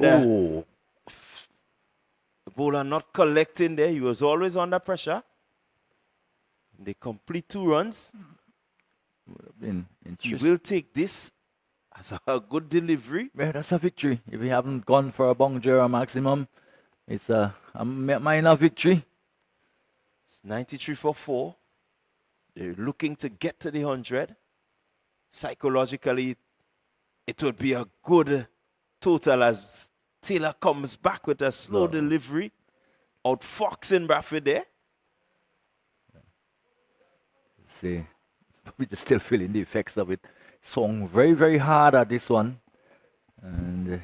And the bowler not collecting there. He was always under pressure. They complete 2 runs. Would have been He will take this as a good delivery. Yeah, that's a victory. If we haven't gone for a boundary or a maximum, it's a minor victory. It's 93 for 4. They're looking to get to the 100. Psychologically, it would be a good total as Taylor comes back with a slow delivery, outfoxing Bradford there. See, we're still feeling the effects of it. Swung very, very hard at this one. And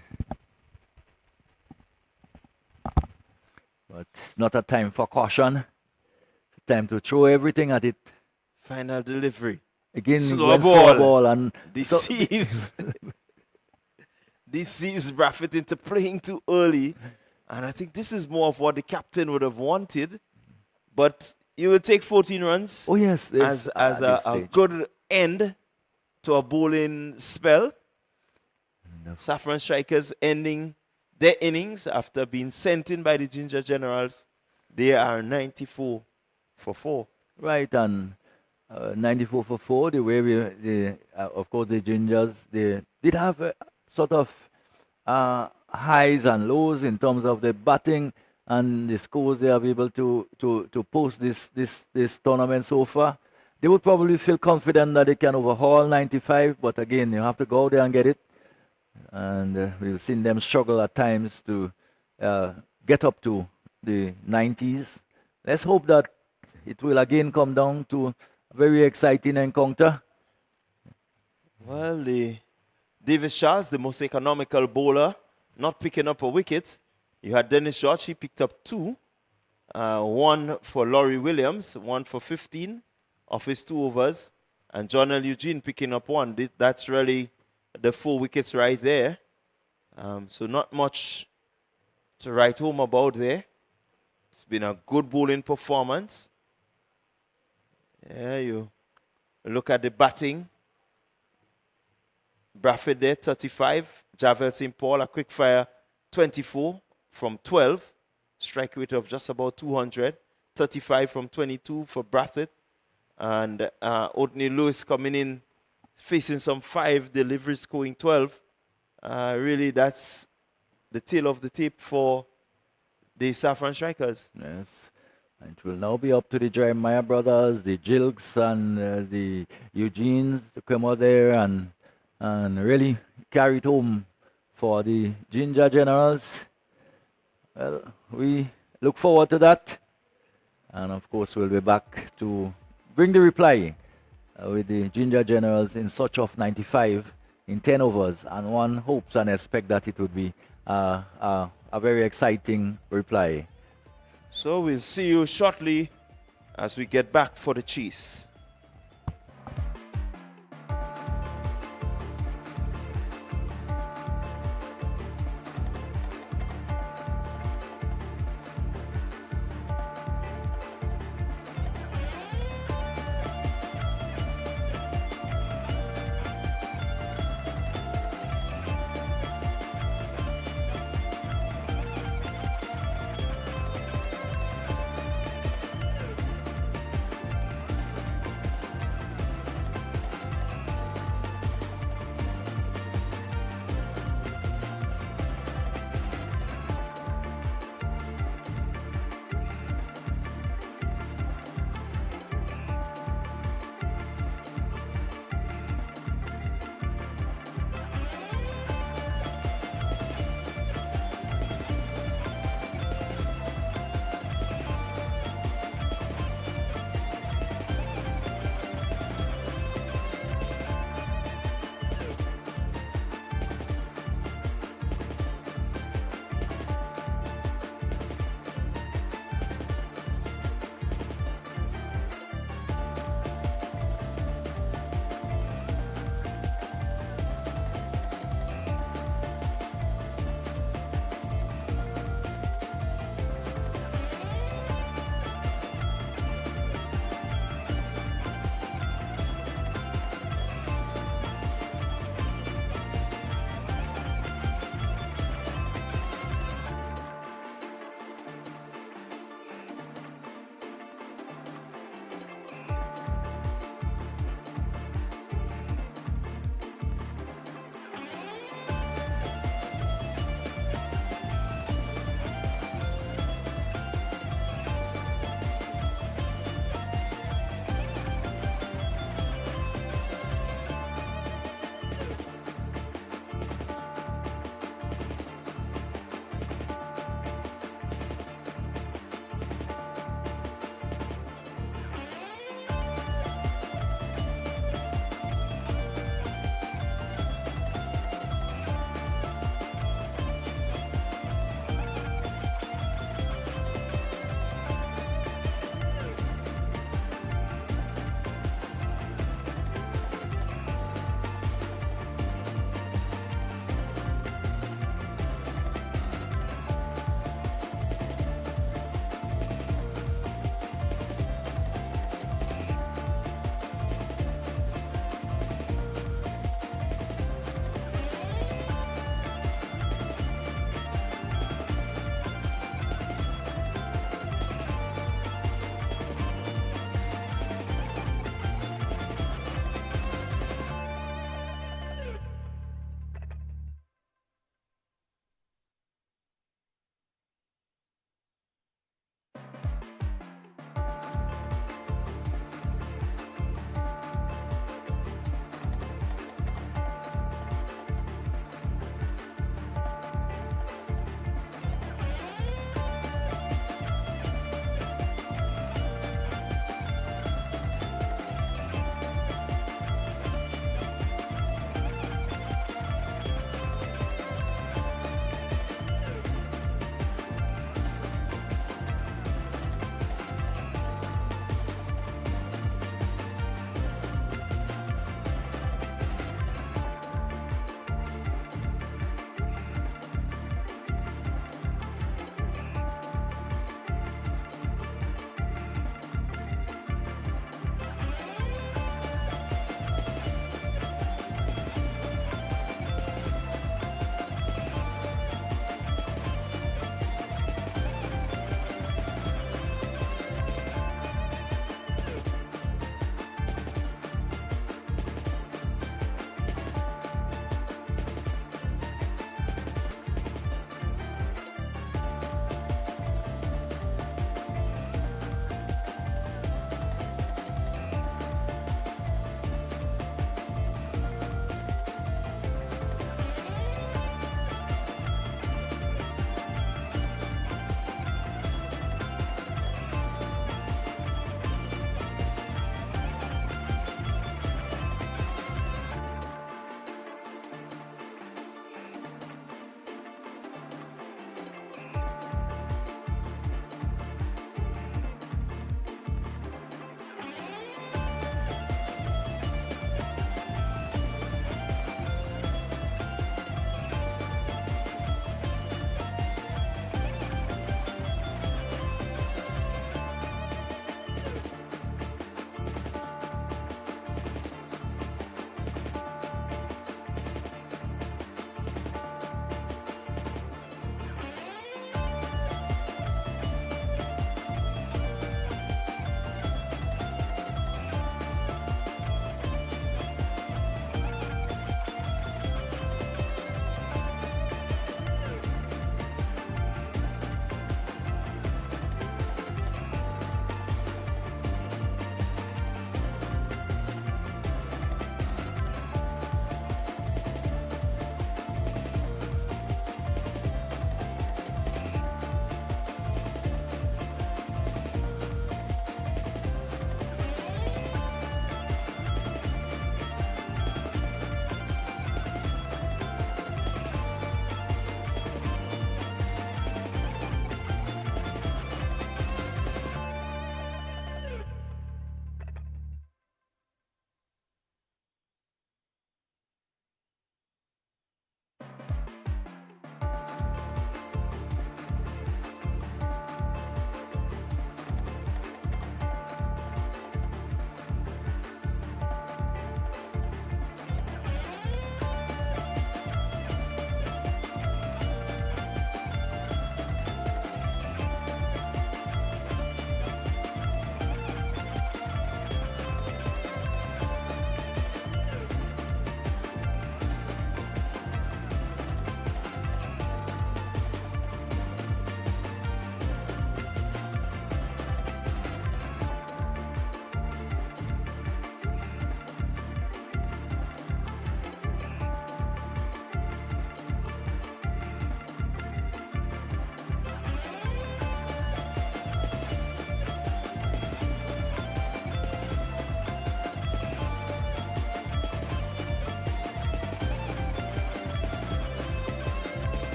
but it's not a time for caution. It's a time to throw everything at it. Final delivery. Again, slow ball and deceives. Deceives Bradford into playing too early. And I think this is more of what the captain would have wanted. But you will take 14 runs. Oh yes, as a good end to a bowling spell. Saffron Strikers ending their innings after being sent in by the Ginger Generals. They are 94 for 4. Right, and 94 for 4. The way of course, the Gingers, they did have sort of highs and lows in terms of the batting and the scores they have able to post this tournament so far. They would probably feel confident that they can overhaul 95, but again, you have to go out there and get it. And we've seen them struggle at times to get up to the 90s. Let's hope that it will again come down to a very exciting encounter. Well, Davis Charles, the most economical bowler, not picking up a wicket. You had Dennis George, he picked up 2. 1 for Laurie Williams, 1 for 15 of his 2 overs. And John L. Eugene picking up 1. That's really the 4 wickets right there. So not much to write home about there. It's been a good bowling performance. Yeah, you look at the batting. Bradford there, 35. Javel St. Paul, a quick fire, 24 from 12. Strike rate of just about 200. 35 from 22 for Bradford. And Odney Lewis coming in, facing some 5 deliveries, scoring 12. Really, that's the tail of the tape for the Saffron Strikers. Yes. It will now be up to the Jeremiah brothers, the Jilks and the Eugenes to come out there and really carry it home for the Ginger Generals. Well, we look forward to that. And of course, we'll be back to bring the reply with the Ginger Generals in search of 95 in 10 overs. And one hopes and expects that it would be a very exciting reply. So we'll see you shortly as we get back for the cheese.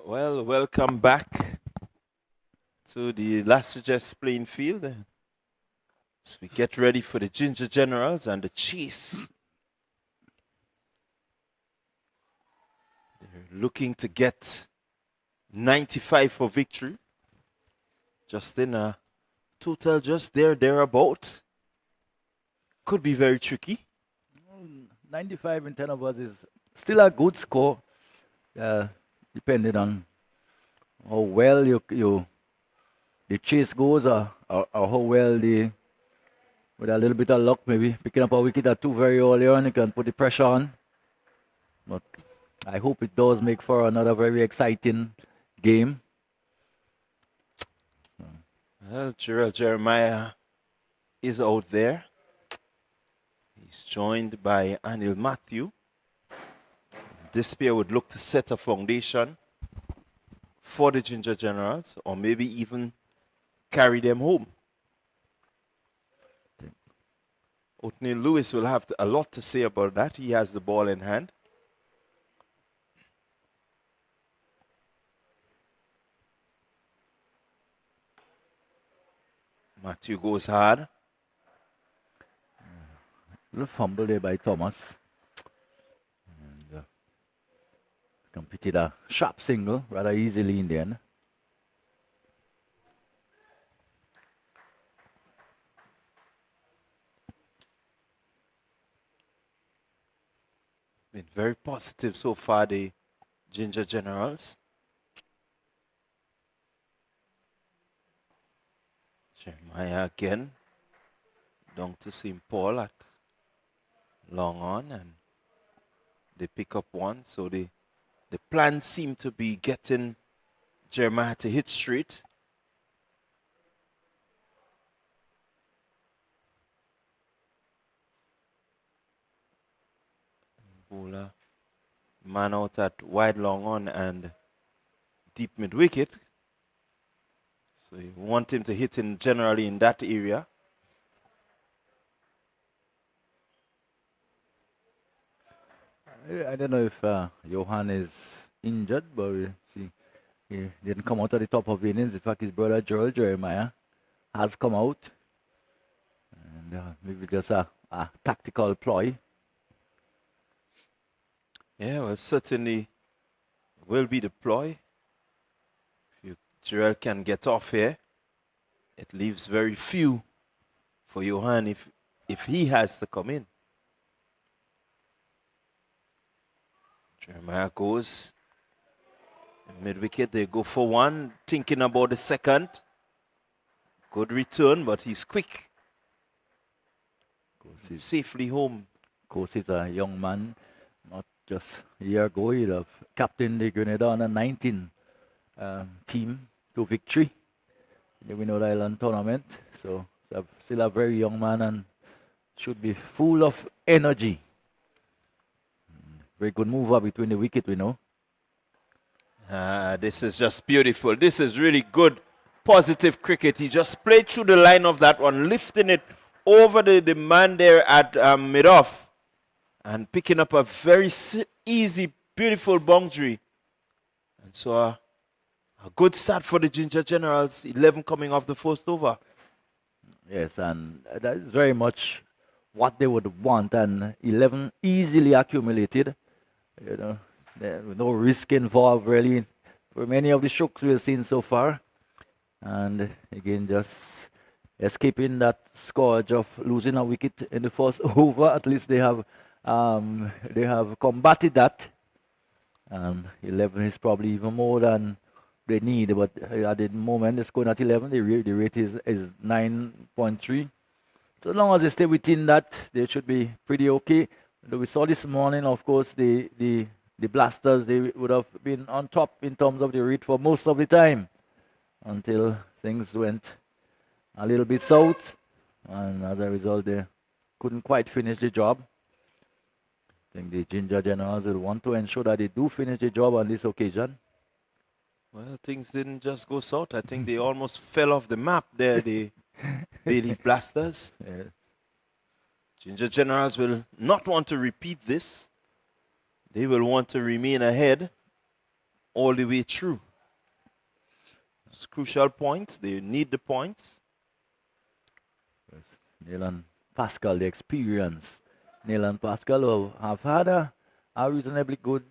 Well, welcome back to the Last Suggest playing field. As we get ready for the Ginger Generals and the chase. They're looking to get 95 for victory. Just in a total just thereabouts. Could be very tricky. 95 in 10 overs is still a good score, depending on how well the chase goes, or how well with a little bit of luck, maybe picking up a wicket or two very early on, you can put the pressure on. But I hope it does make for another very exciting game. Well, Gerald Jeremiah is out there. He's joined by Anil Matthew. This pair would look to set a foundation for the Ginger Generals, or maybe even carry them home. Othniel Lewis will have a lot to say about that. He has the ball in hand. Matthew goes hard. Little fumble there by Thomas. And completed a sharp single rather easily in the end. Been very positive so far, the Ginger Generals. Jeremiah again. Down to St. Paul at long on, and they pick up one. So the plan seemed to be getting Jeremiah to hit straight. Bowler man out at wide long on and deep mid wicket. So you want him to hit in generally in that area. I don't know if Johan is injured, but we see he didn't come out at the top of the innings. In fact, his brother Gerald Jeremiah has come out. And maybe just a tactical ploy. Yeah, well, certainly will be the ploy. If Gerald can get off here, it leaves very few for Johan if he has to come in. Jeremiah goes mid-wicket. They go for one, thinking about the second. Good return, but he's quick. He's safely home. Of course, he's a young man. Not just a year ago, he'd have captained the Grenada under 19 team to victory in the Winnow Island tournament. So still a very young man and should be full of energy. Very good mover between the wicket, we know. This is just beautiful. This is really good, positive cricket. He just played through the line of that one, lifting it over the man there at mid-off and picking up a very easy, beautiful boundary. And so a good start for the Ginger Generals, 11 coming off the first over. Yes, and that is very much what they would want, and 11 easily accumulated. You know, there's no risk involved really for many of the strokes we've seen so far. And again, just escaping that scourge of losing a wicket in the first over. At least they have combated that. 11 is probably even more than they need, but at the moment they're scoring at 11. The rate is 9.3. So long as they stay within that, they should be pretty okay. We saw this morning, of course, the Blasters, they would have been on top in terms of the rate for most of the time until things went a little bit south, and as a result, they couldn't quite finish the job. I think the Ginger Generals will want to ensure that they do finish the job on this occasion. Well, things didn't just go south. I think they almost fell off the map there, the Bailey Blasters. Yeah. Ginger Generals will not want to repeat this. They will want to remain ahead. all the way through. It's crucial points. They need the points. Neil and Pascal, the experience. Neil and Pascal have had a reasonably good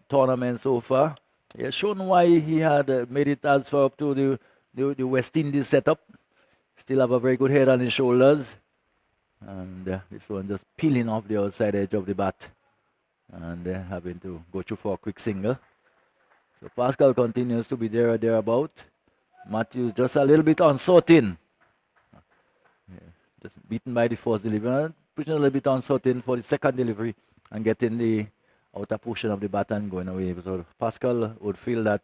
tournament so far. He has shown why he had made it as far up to the West Indies setup. Still have a very good head on his shoulders. And this one just peeling off the outside edge of the bat. And having to go through for a quick single. So Pascal continues to be there or thereabout. Matthews just a little bit uncertain. Just beaten by the first delivery. Pushing a little bit uncertain for the second delivery. And getting the outer portion of the bat and going away. So Pascal would feel that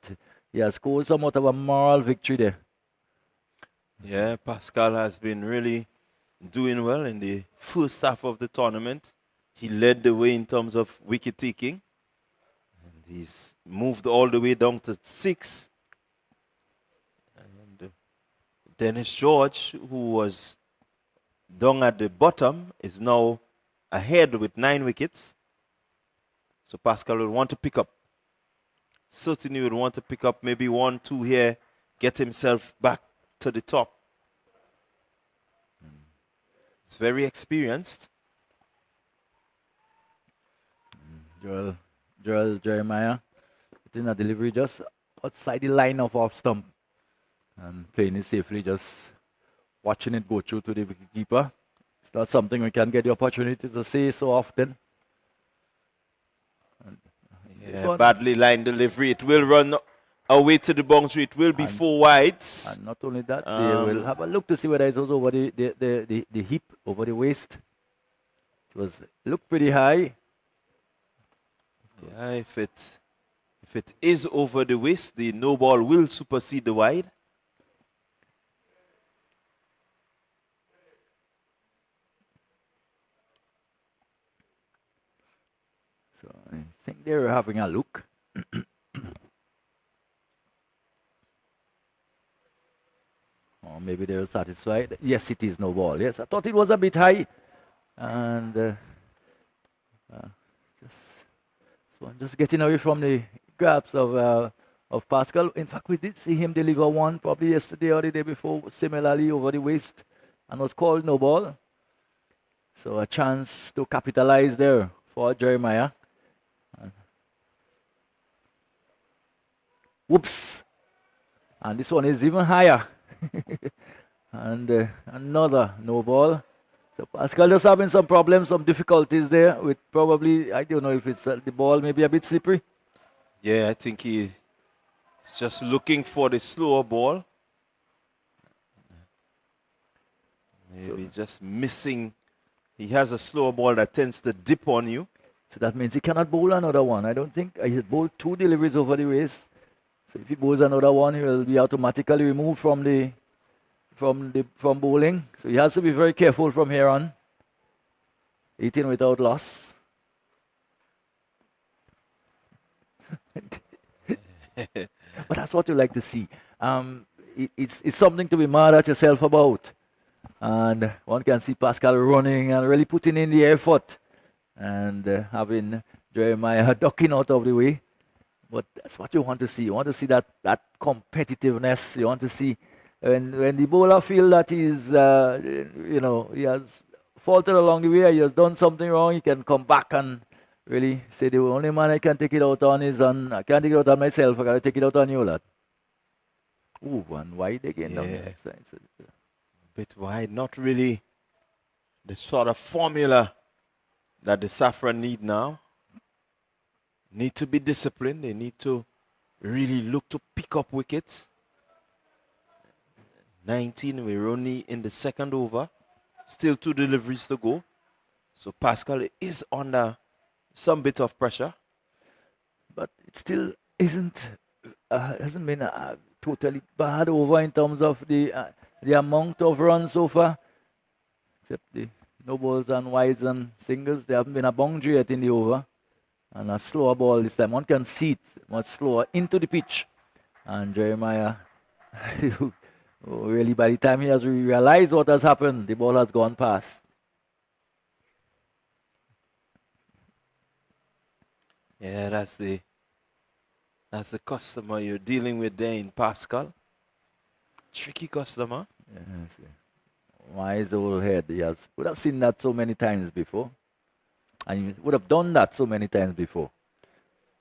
he has scored somewhat of a moral victory there. Yeah, Pascal has been really doing well in the first half of the tournament. He led the way in terms of wicket taking. And he's moved all the way down to 6. And Dennis George, who was down at the bottom, is now ahead with 9 wickets. So Pascal will want to pick up. Certainly would want to pick up maybe 1, 2 here, get himself back to the top. He's very experienced. Joel Jeremiah getting a delivery just outside the line of off stump and playing it safely, just watching it go through to the wicketkeeper. It's not something we can get the opportunity to see so often. Yeah, badly lined delivery. It will run away to the boundary. It will be 4 wides. And not only that, they will have a look to see whether it was over the hip, over the waist. It looked pretty high. Yeah, if it is over the waist, the no ball will supersede the wide. So I think they were having a look. Or maybe they were satisfied. Yes, it is no ball. Yes, I thought it was a bit high. And just getting away from the grabs of Pascal. In fact, we did see him deliver one probably yesterday or the day before, similarly over the waist, and was called no ball. So a chance to capitalize there for Jeremiah. Whoops! And this one is even higher. And another no ball. So Pascal just having some problems, some difficulties there with probably, I don't know if it's the ball maybe a bit slippery. Yeah, I think he's just looking for the slower ball. Maybe just missing. He has a slower ball that tends to dip on you. So that means he cannot bowl another one. I don't think he has bowled 2 deliveries over the waist. So if he bowls another one, he will be automatically removed from bowling. So he has to be very careful from here on. 18 without loss. But that's what you like to see. It's something to be mad at yourself about. And one can see Pascal running and really putting in the effort. And having Jeremiah ducking out of the way. But that's what you want to see. You want to see that competitiveness. You want to see when the bowler feel that he's, he has faltered along the way, he has done something wrong, he can come back and really say, the only man I can take it out on is I can't take it out on myself, I got to take it out on you, lad. Ooh, and wide again down the side. So, a bit wide, not really the sort of formula that the Saffron need now. Need to be disciplined. They need to really look to pick up wickets. 19, we're only in the second over. Still 2 deliveries to go. So Pascal is under some bit of pressure. But it still hasn't been a totally bad over in terms of the amount of runs so far. Except the no balls and wides and singles. There haven't been a boundary yet in the over. And a slower ball this time. One can see it much slower into the pitch. And Jeremiah, really by the time he has realized what has happened, the ball has gone past. Yeah, that's the That's the customer you're dealing with there in Pascal. Tricky customer. Yes. Wise old head. He would have seen that so many times before. And he would have done that so many times before.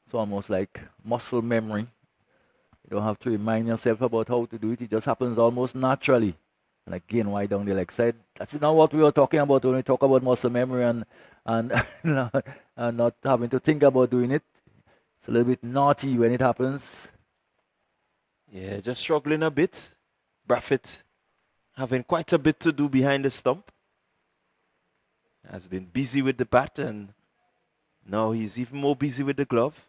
It's almost like muscle memory. You don't have to remind yourself about how to do it. It just happens almost naturally. And again, why down the leg side? That's not what we were talking about when we talk about muscle memory and, and not having to think about doing it. It's a little bit naughty when it happens. Yeah, just struggling a bit. Braffett having quite a bit to do behind the stump. Has been busy with the bat, and now he's even more busy with the glove.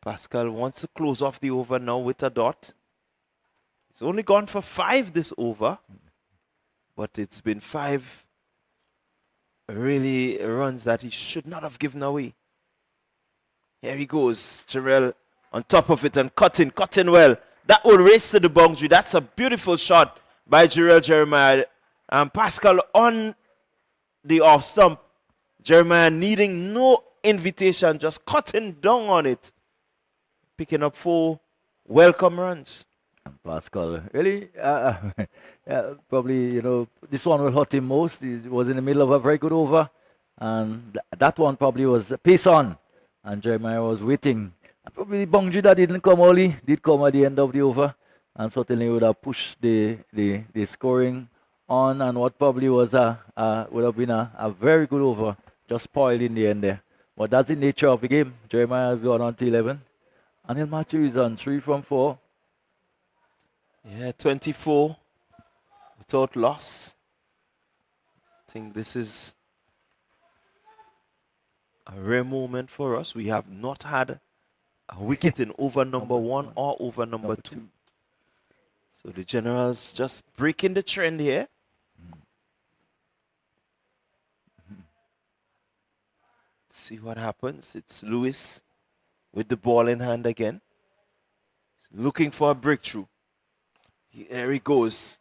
Pascal wants to close off the over now with a dot. He's only gone for 5 this over, but it's been 5 really runs that he should not have given away. Here he goes, Jarrell on top of it and cutting well. That will race to the boundary. That's a beautiful shot by Jarrell Jeremiah. And Pascal on the off stump. Jeremiah needing no invitation, just cutting down on it. Picking up 4 welcome runs. And Pascal, really, probably, this one will hurt him most. He was in the middle of a very good over. And that one probably was pace on. And Jeremiah was waiting. And probably the boundary that didn't come early did come at the end of the over. And certainly would have pushed the scoring on. And what probably was would have been a very good over. Just spoiled in the end there. But that's the nature of the game. Jeremiah has gone on to 11. Anil Matthew is on 3 from 4. Yeah, 24 without loss. I think this is a rare moment for us. We have not had a wicket in over number 1 or over number 2. So the Generals just breaking the trend here. Let's see what happens. It's Lewis with the ball in hand again. He's looking for a breakthrough. There he goes.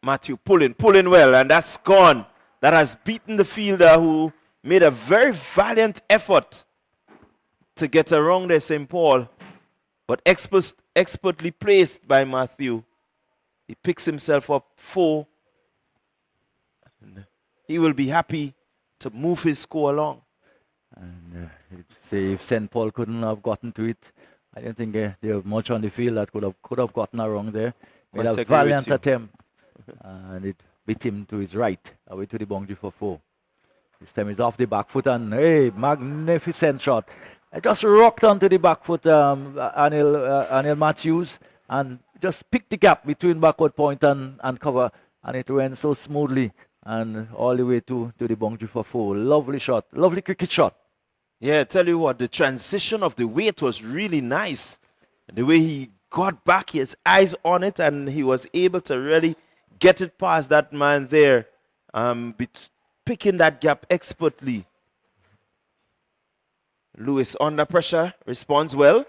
Matthew pulling well, and that's gone. That has beaten the fielder who made a very valiant effort to get around there, St. Paul. But expertly placed by Matthew. He picks himself up 4. And he will be happy to move his score along. And say if St. Paul couldn't have gotten to it, I don't think there was much on the field that could have gotten around there. Made a valiant attempt, and it beat him to his right, away to the boundary for 4. This time he's off the back foot, and hey, magnificent shot. I just rocked onto the back foot, Anil Matthews, and just picked the gap between backward point and cover, and it went so smoothly, and all the way to the boundary for 4. Lovely shot, lovely cricket shot. Yeah, tell you what, the transition of the weight was really nice. The way he got back, his eyes on it, and he was able to really get it past that man there, picking that gap expertly. Lewis under pressure, responds well.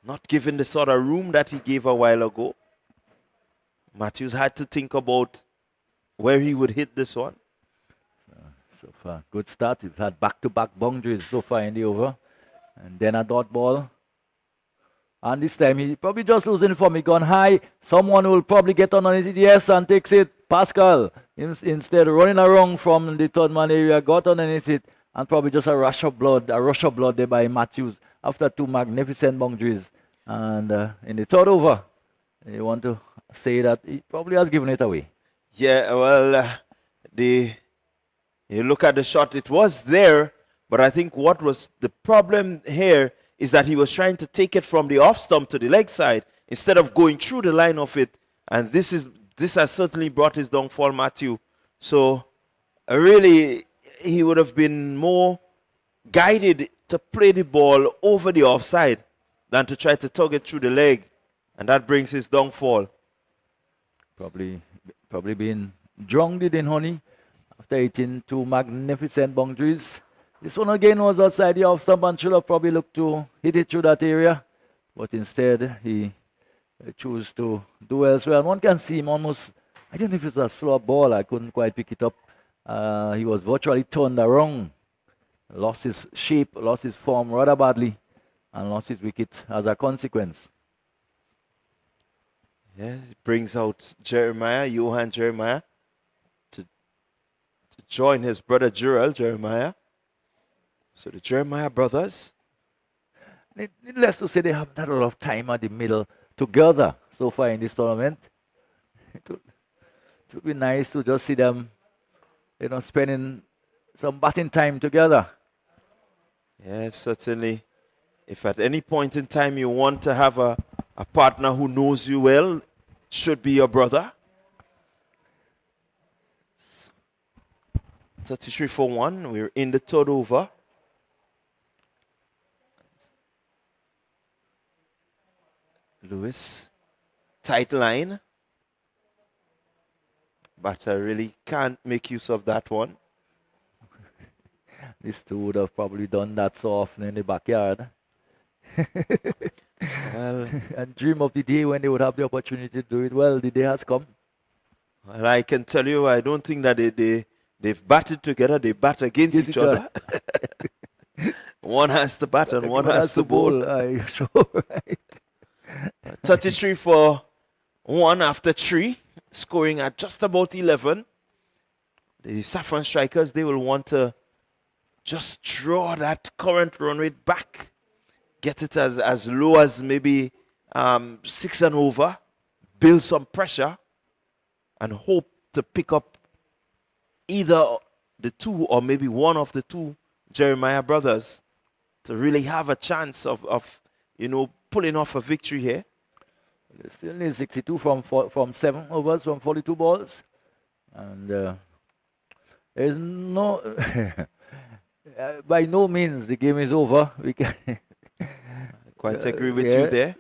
Not given the sort of room that he gave a while ago. Matthews had to think about where he would hit this one. So far, good start. He's had back-to-back boundaries so far in the over. And then a dot ball. And this time, he probably just losing form. He gone high. Someone will probably get on it, yes, and takes it. Pascal, instead running around from the third man area, got underneath it, and probably just a rush of blood there by Matthews after 2 magnificent boundaries. And in the third over, you want to say that he probably has given it away. Yeah, well, you look at the shot, it was there, but I think what was the problem here is that he was trying to take it from the off stump to the leg side instead of going through the line of it. And this has certainly brought his downfall, Matthew. So really, he would have been more guided to play the ball over the offside than to try to tug it through the leg. And that brings his downfall. Probably being drowned in honey after hitting 2 magnificent boundaries. This one again was outside the off stump and should have probably looked to hit it through that area. But instead, he chose to do elsewhere. And one can see him almost, I don't know if it's a slow ball, I couldn't quite pick it up. He was virtually turned around lost his shape, lost his form rather badly, and lost his wicket as a consequence. Yeah, it brings out Johan Jeremiah, to join his brother Jeremiah. So the Jeremiah brothers. Needless to say, they haven't had a lot of time at the middle together so far in this tournament. It would be nice to just see them, spending some batting time together. Yes, certainly. If at any point in time you want to have a partner who knows you well, should be your brother. 33 for 1. We're in the third over. Lewis, tight line. But I really can't make use of that one. These two would have probably done that so often in the backyard. Well, and dream of the day when they would have the opportunity to do it. Well, the day has come. Well, I can tell you, I don't think that they've batted together. They bat against each other. One has to bat and one has to bowl. Sure, right. 33 for 1 after 3, scoring at just about 11. The Saffron strikers, they will want to just draw that current run rate back, get it as low as maybe 6 and over, build some pressure, and hope to pick up either the two or maybe one of the two Jeremiah brothers to really have a chance of pulling off a victory here. They still need 62 from 7 overs, from 42 balls. And there's no... by no means the game is over. We can I quite agree with you there.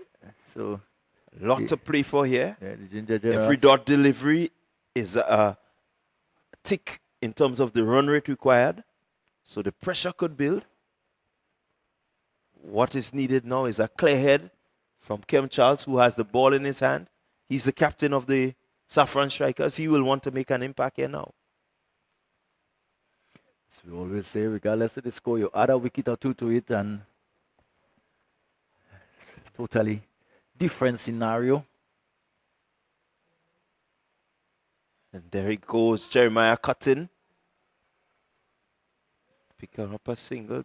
So, lot to play for here. Yeah, the Ginger Generals. Every dot delivery is a tick in terms of the run rate required. So the pressure could build. What is needed now is a clear head from Kem Charles, who has the ball in his hand. He's the captain of the Saffron Strikers. He will want to make an impact here now. As we always say, regardless of the score, you add a wicket or two to it and it's a totally different scenario. And there he goes, Jeremiah cutting. Picking up a single,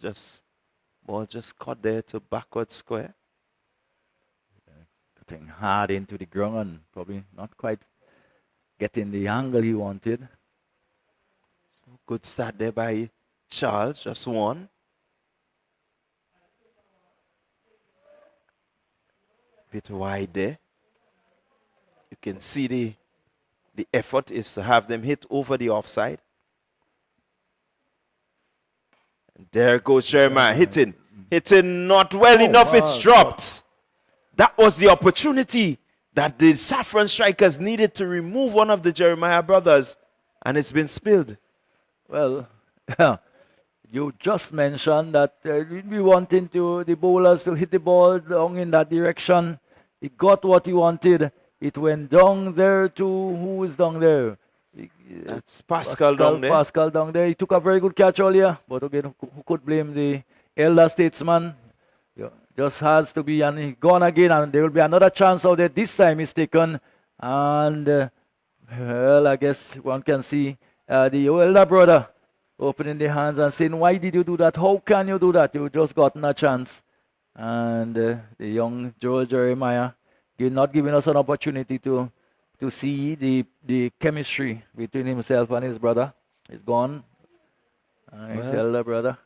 ball just caught there to backward square. Cutting hard into the ground and probably not quite getting the angle he wanted. So good start there by Charles, just one. Bit wide there. You can see the effort is to have them hit over the offside. And there goes Jeremiah hitting not well enough. It's dropped. That was the opportunity that the Saffron Strikers needed to remove one of the Jeremiah brothers, and it's been spilled. Well, you just mentioned that we wanted the bowlers to hit the ball down in that direction. He got what he wanted. It went down there to who is down there? That's Pascal down there. Pascal down there. He took a very good catch earlier, but again, who could blame the elder statesman? Just has to be, and he gone again, and there will be another chance out there. This time he's taken, and well, I guess one can see the elder brother opening the hands and saying, "Why did you do that? How can you do that? You just gotten a chance." And the young Joel Jeremiah not giving us an opportunity to see the chemistry between himself and his brother. He's gone. His elder brother.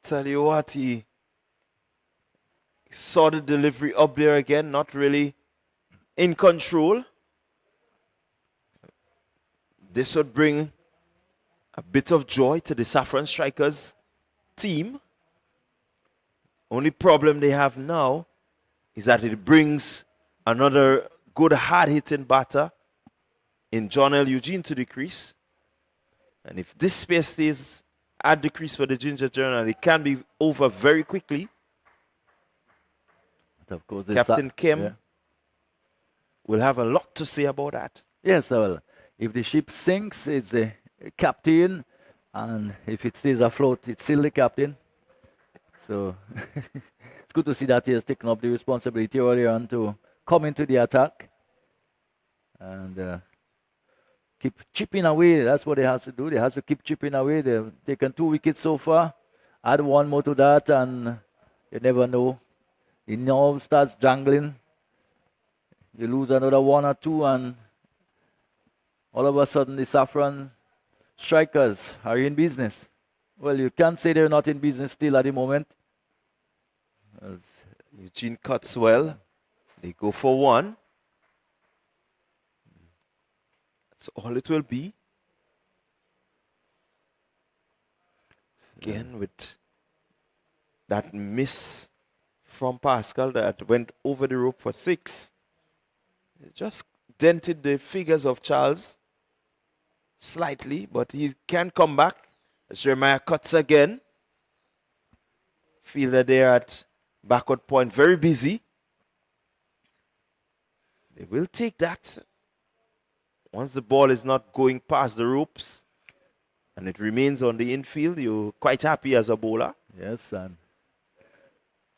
Tell you what, he saw the delivery up there again, not really in control. This would bring a bit of joy to the Saffron Strikers team. Only problem they have now is that it brings another good hard-hitting batter in John L. Eugene to the crease. And if this space stays at the crease for the Ginger Journal, it can be over very quickly. Of course, Captain Kim will have a lot to say about that. Yes, well, if the ship sinks, it's the captain And if it stays afloat, it's still the captain. So it's good to see that he has taken up the responsibility early on to come into the attack and keep chipping away. That's what they have to do. They have to keep chipping away. They've taken 2 wickets so far. Add one more to that, and you never know. The nerve starts jangling. You lose another 1 or 2, and all of a sudden the Saffron strikers are in business. Well, you can't say they're not in business still at the moment. Eugene cuts well. They go for 1. That's all it will be. Again with that miss from Pascal that went over the rope for 6. It just dented the figures of Charles slightly, but he can come back. Jeremiah cuts again. Fielder there at backward point, very busy. They will take that. Once the ball is not going past the ropes and it remains on the infield, you're quite happy as a bowler. Yes, and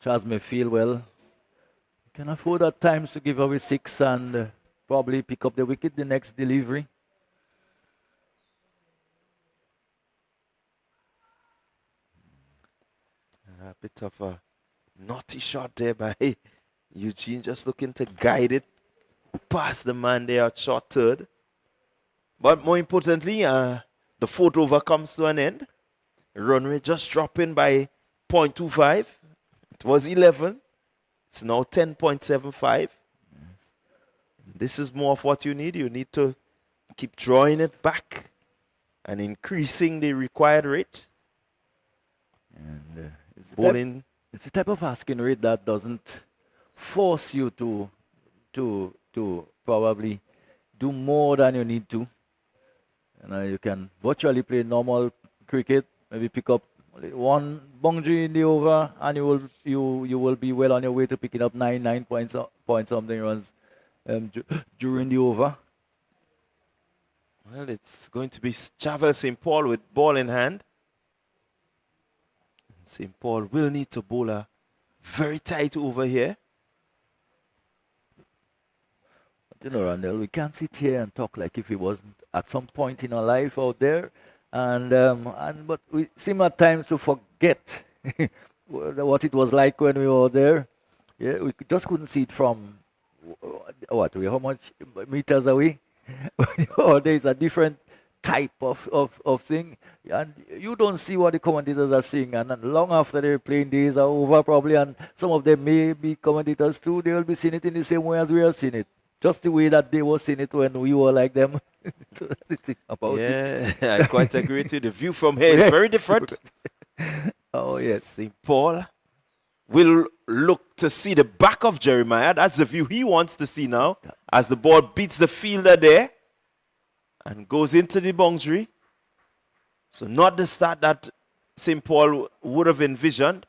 Charles may feel, well, can afford at times to give away 6 and probably pick up the wicket the next delivery. A bit of a naughty shot there by Eugene, just looking to guide it past the man there at short third. But more importantly, the 4th over comes to an end. Run rate just dropping by 0.25. It was 11. It's now 10.75. Yes. This is more of what you need. You need to keep drawing it back and increasing the required rate. And it's the type of asking rate that doesn't force you to probably do more than you need to. You can virtually play normal cricket, maybe pick up 1 boundary in the over, and you will be well on your way to picking up 9 point something runs during the over. Well, it's going to be Chavel St. Paul with ball in hand. St. Paul will need to bowl a very tight over here. You know, Randall, we can't sit here and talk like if it wasn't at some point in our life out there, but we seem at times to forget what it was like when we were there. Yeah, we just couldn't see it from how much meters away. There's a different type of thing, and you don't see what the commentators are seeing, and long after their playing days are over probably, and some of them may be commentators too, they will be seeing it in the same way as we are seeing it. Just the way that they were seeing it when we were like them. So that's the thing about it. Yeah, I quite agree with you. The view from here is very different. Oh, yes. St. Paul will look to see the back of Jeremiah. That's the view he wants to see now, as the ball beats the fielder there and goes into the boundary. So not the start that St. Paul would have envisioned.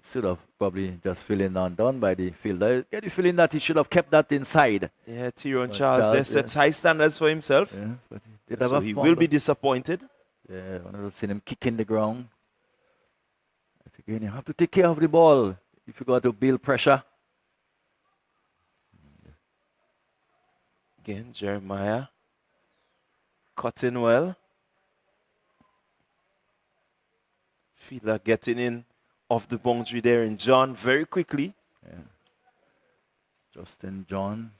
Should have probably just feeling undone by the fielder. Get the feeling that he should have kept that inside. Yeah, Tyrone Charles there sets high standards for himself. Yes, but so he will be disappointed. Yeah, I want to see him kicking the ground. But again, you have to take care of the ball if you got to build pressure. Again, Jeremiah cutting well. Fielder getting in off the boundary there in John very quickly. Yeah. Justin John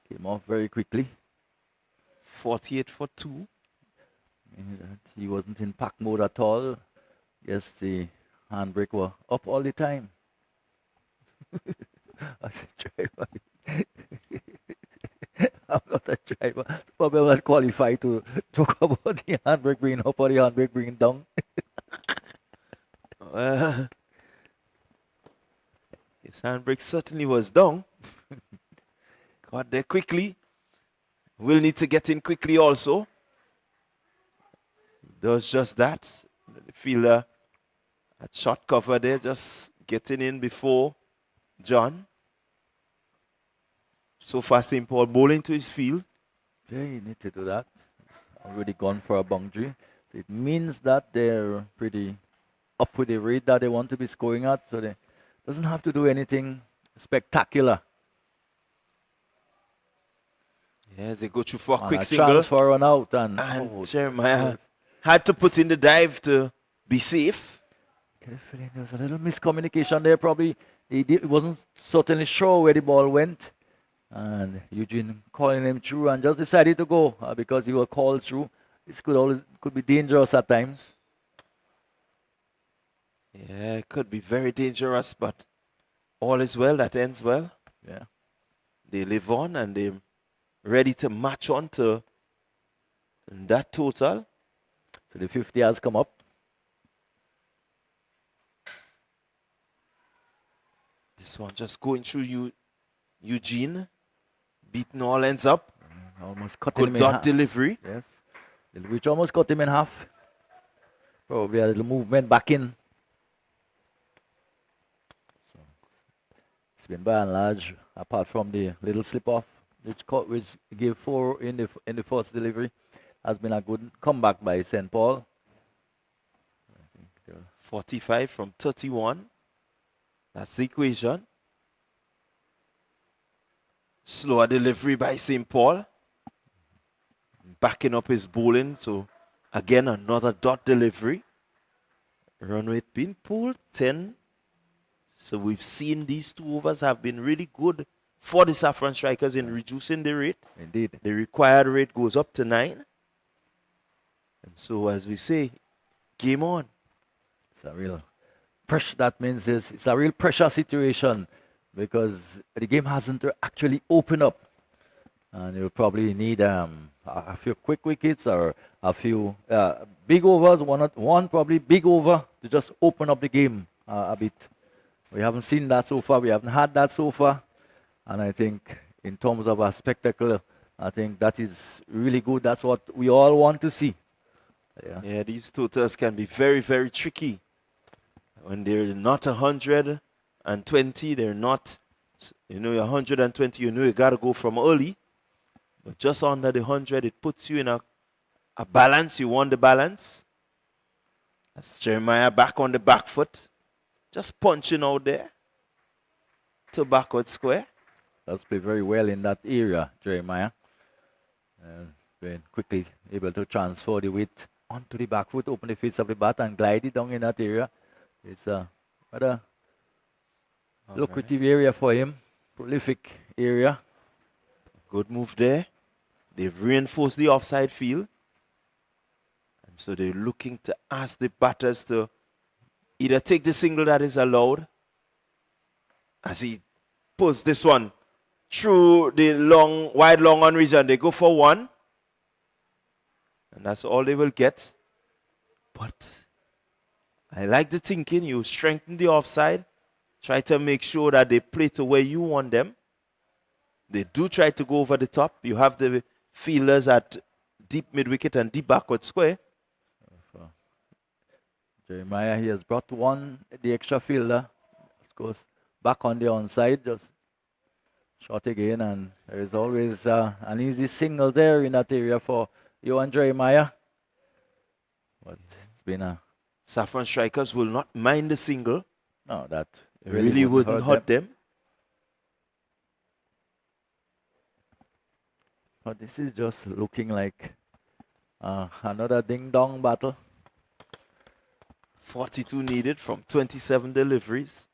came off very quickly. 48 for 2. He wasn't in pack mode at all. Yes, the handbrake were up all the time. I said, driver. I'm not a driver. Probably I'm not qualified to talk about the handbrake being up or the handbrake being down. His handbrake certainly was down. Got there quickly. Will need to get in quickly also. He does just that. The fielder at short cover there, just getting in before John. So far, St. Paul bowling to his field. Yeah, you need to do that. Already gone for a boundary. It means that they're pretty up with the rate that they want to be scoring at, so they doesn't have to do anything spectacular. Yes, they go through for a And quick a single. chance for a run out, and Jeremiah had to put in the dive to be safe. get a feeling there was a little miscommunication there. Probably he wasn't certainly sure where the ball went, and Eugene calling him through and just decided to go because he was called through. This could be dangerous at times. Yeah, it could be very dangerous, but all is well that ends well. Yeah. They live on and they're ready to match on to that total. So the 50 has come up. This one just going through Eugene, beating all ends up. Almost cut Good him in dot half. delivery. Yes. Which almost cut him in half. Probably a little movement back in. So it's been by and large, apart from the little slip off, which gave 4 in the first delivery, has been a good comeback by St. Paul. 45 from 31. That's the equation. Slower delivery by St. Paul. Backing up his bowling. So, again, another dot delivery. Run rate being pulled 10. So, we've seen these 2 overs have been really good for the Saffron Strikers in reducing the rate. Indeed. The required rate goes up to 9. And so, as we say, game on. It's a real pressure. That means it's a real pressure situation because the game hasn't actually opened up, and you'll probably need a few quick wickets or a few big overs. One probably big over to just open up the game a bit. We haven't seen that so far. We haven't had that so far, and I think in terms of a spectacle, I think that is really good. That's what we all want to see. Yeah, these totals can be very, very tricky. When they're not 120, they're not, 120, you got to go from early. But just under the 100, it puts you in a balance. You want the balance. That's Jeremiah back on the back foot. Just punching out there to backward square. Does play very well in that area, Jeremiah. Been quickly able to transfer the weight onto the back foot, open the face of the bat and glide it down in that area. It's a rather lucrative area for him, prolific area. Good move there. They've reinforced the offside field. And so they're looking to ask the batters to either take the single that is allowed as he pulls this one through the wide long on region. They go for 1. And that's all they will get. But I like the thinking. You strengthen the offside. Try to make sure that they play to where you want them. They do try to go over the top. You have the fielders at deep mid-wicket and deep backward square. Jeremiah, he has brought the extra fielder. Of course, back on the onside, just shot again. And there is always an easy single there in that area for you and Jeremiah. But it's been a... Saffron Strikers will not mind the single. No, that really wouldn't hurt them. But this is just looking like another ding-dong battle. 42 needed from 27 deliveries.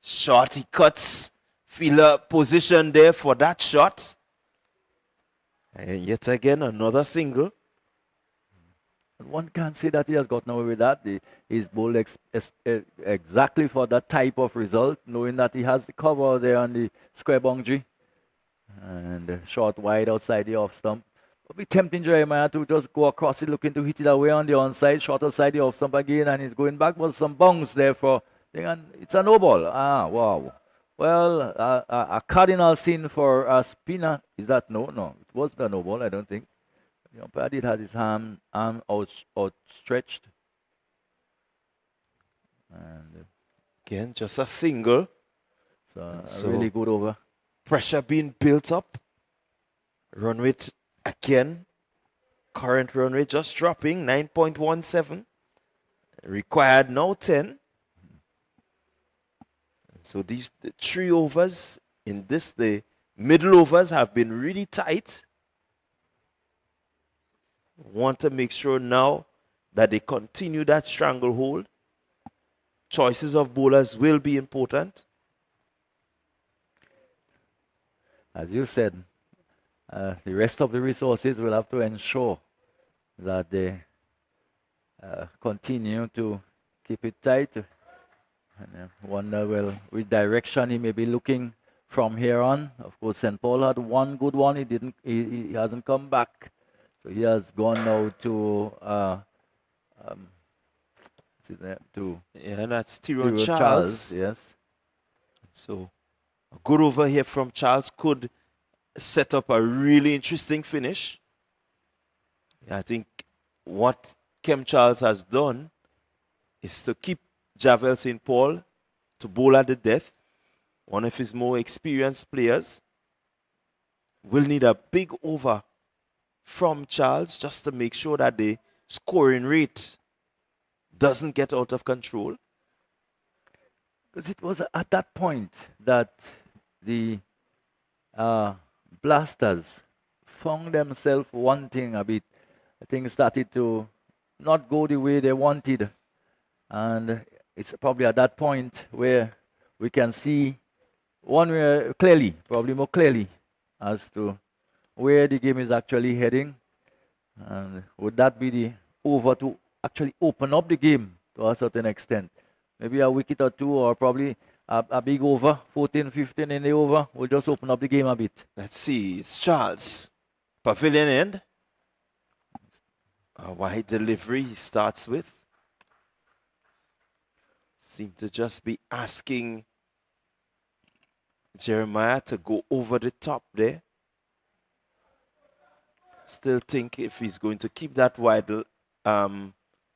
Shot, he cuts. Fielder position there for that shot. And yet again, another single. One can't say that he has gotten away with that. He's bowled exactly for that type of result, knowing that he has the cover there on the square boundary. And short wide outside the off stump. But be tempting Jeremiah to just go across it, looking to hit it away on the onside, short outside the off stump again, and he's going back with some bounce there for, and it's a no ball. Wow. Well, a cardinal sin for a spinner. Is that no? No, it wasn't a no ball, I don't think. The umpire did have his arm outstretched. And again, just a single. So a So really good over. pressure being built up. Run rate again. Current run rate just dropping 9.17. Required now 10. So the 3 overs in this, the middle overs have been really tight. Want to make sure now that they continue that stranglehold. Choices of bowlers will be important. As you said, the rest of the resources will have to ensure that they continue to keep it tight. And wonder, well, which direction he may be looking from here on. Of course, St. Paul had one good one. He hasn't come back. So he has gone now to Yeah, that's Tyrone Charles. Charles. Yes. So a good over here from Charles could set up a really interesting finish. I think what Kem Charles has done is to keep Javel St. Paul to bowl at the death. One of his more experienced players will need a big over from Charles just to make sure that the scoring rate doesn't get out of control. Because it was at that point that the Blasters found themselves wanting a bit. Things started to not go the way they wanted. And it's probably at that point where we can see one way clearly, probably more clearly, as to where the game is actually heading. And would that be the over to actually open up the game to a certain extent? Maybe a wicket or two, or probably a big over, 14, 15 in the over, will just open up the game a bit. Let's see, it's Charles. Pavilion end. A wide delivery he starts with. Seem to just be asking Jeremiah to go over the top there. Still think if he's going to keep that wide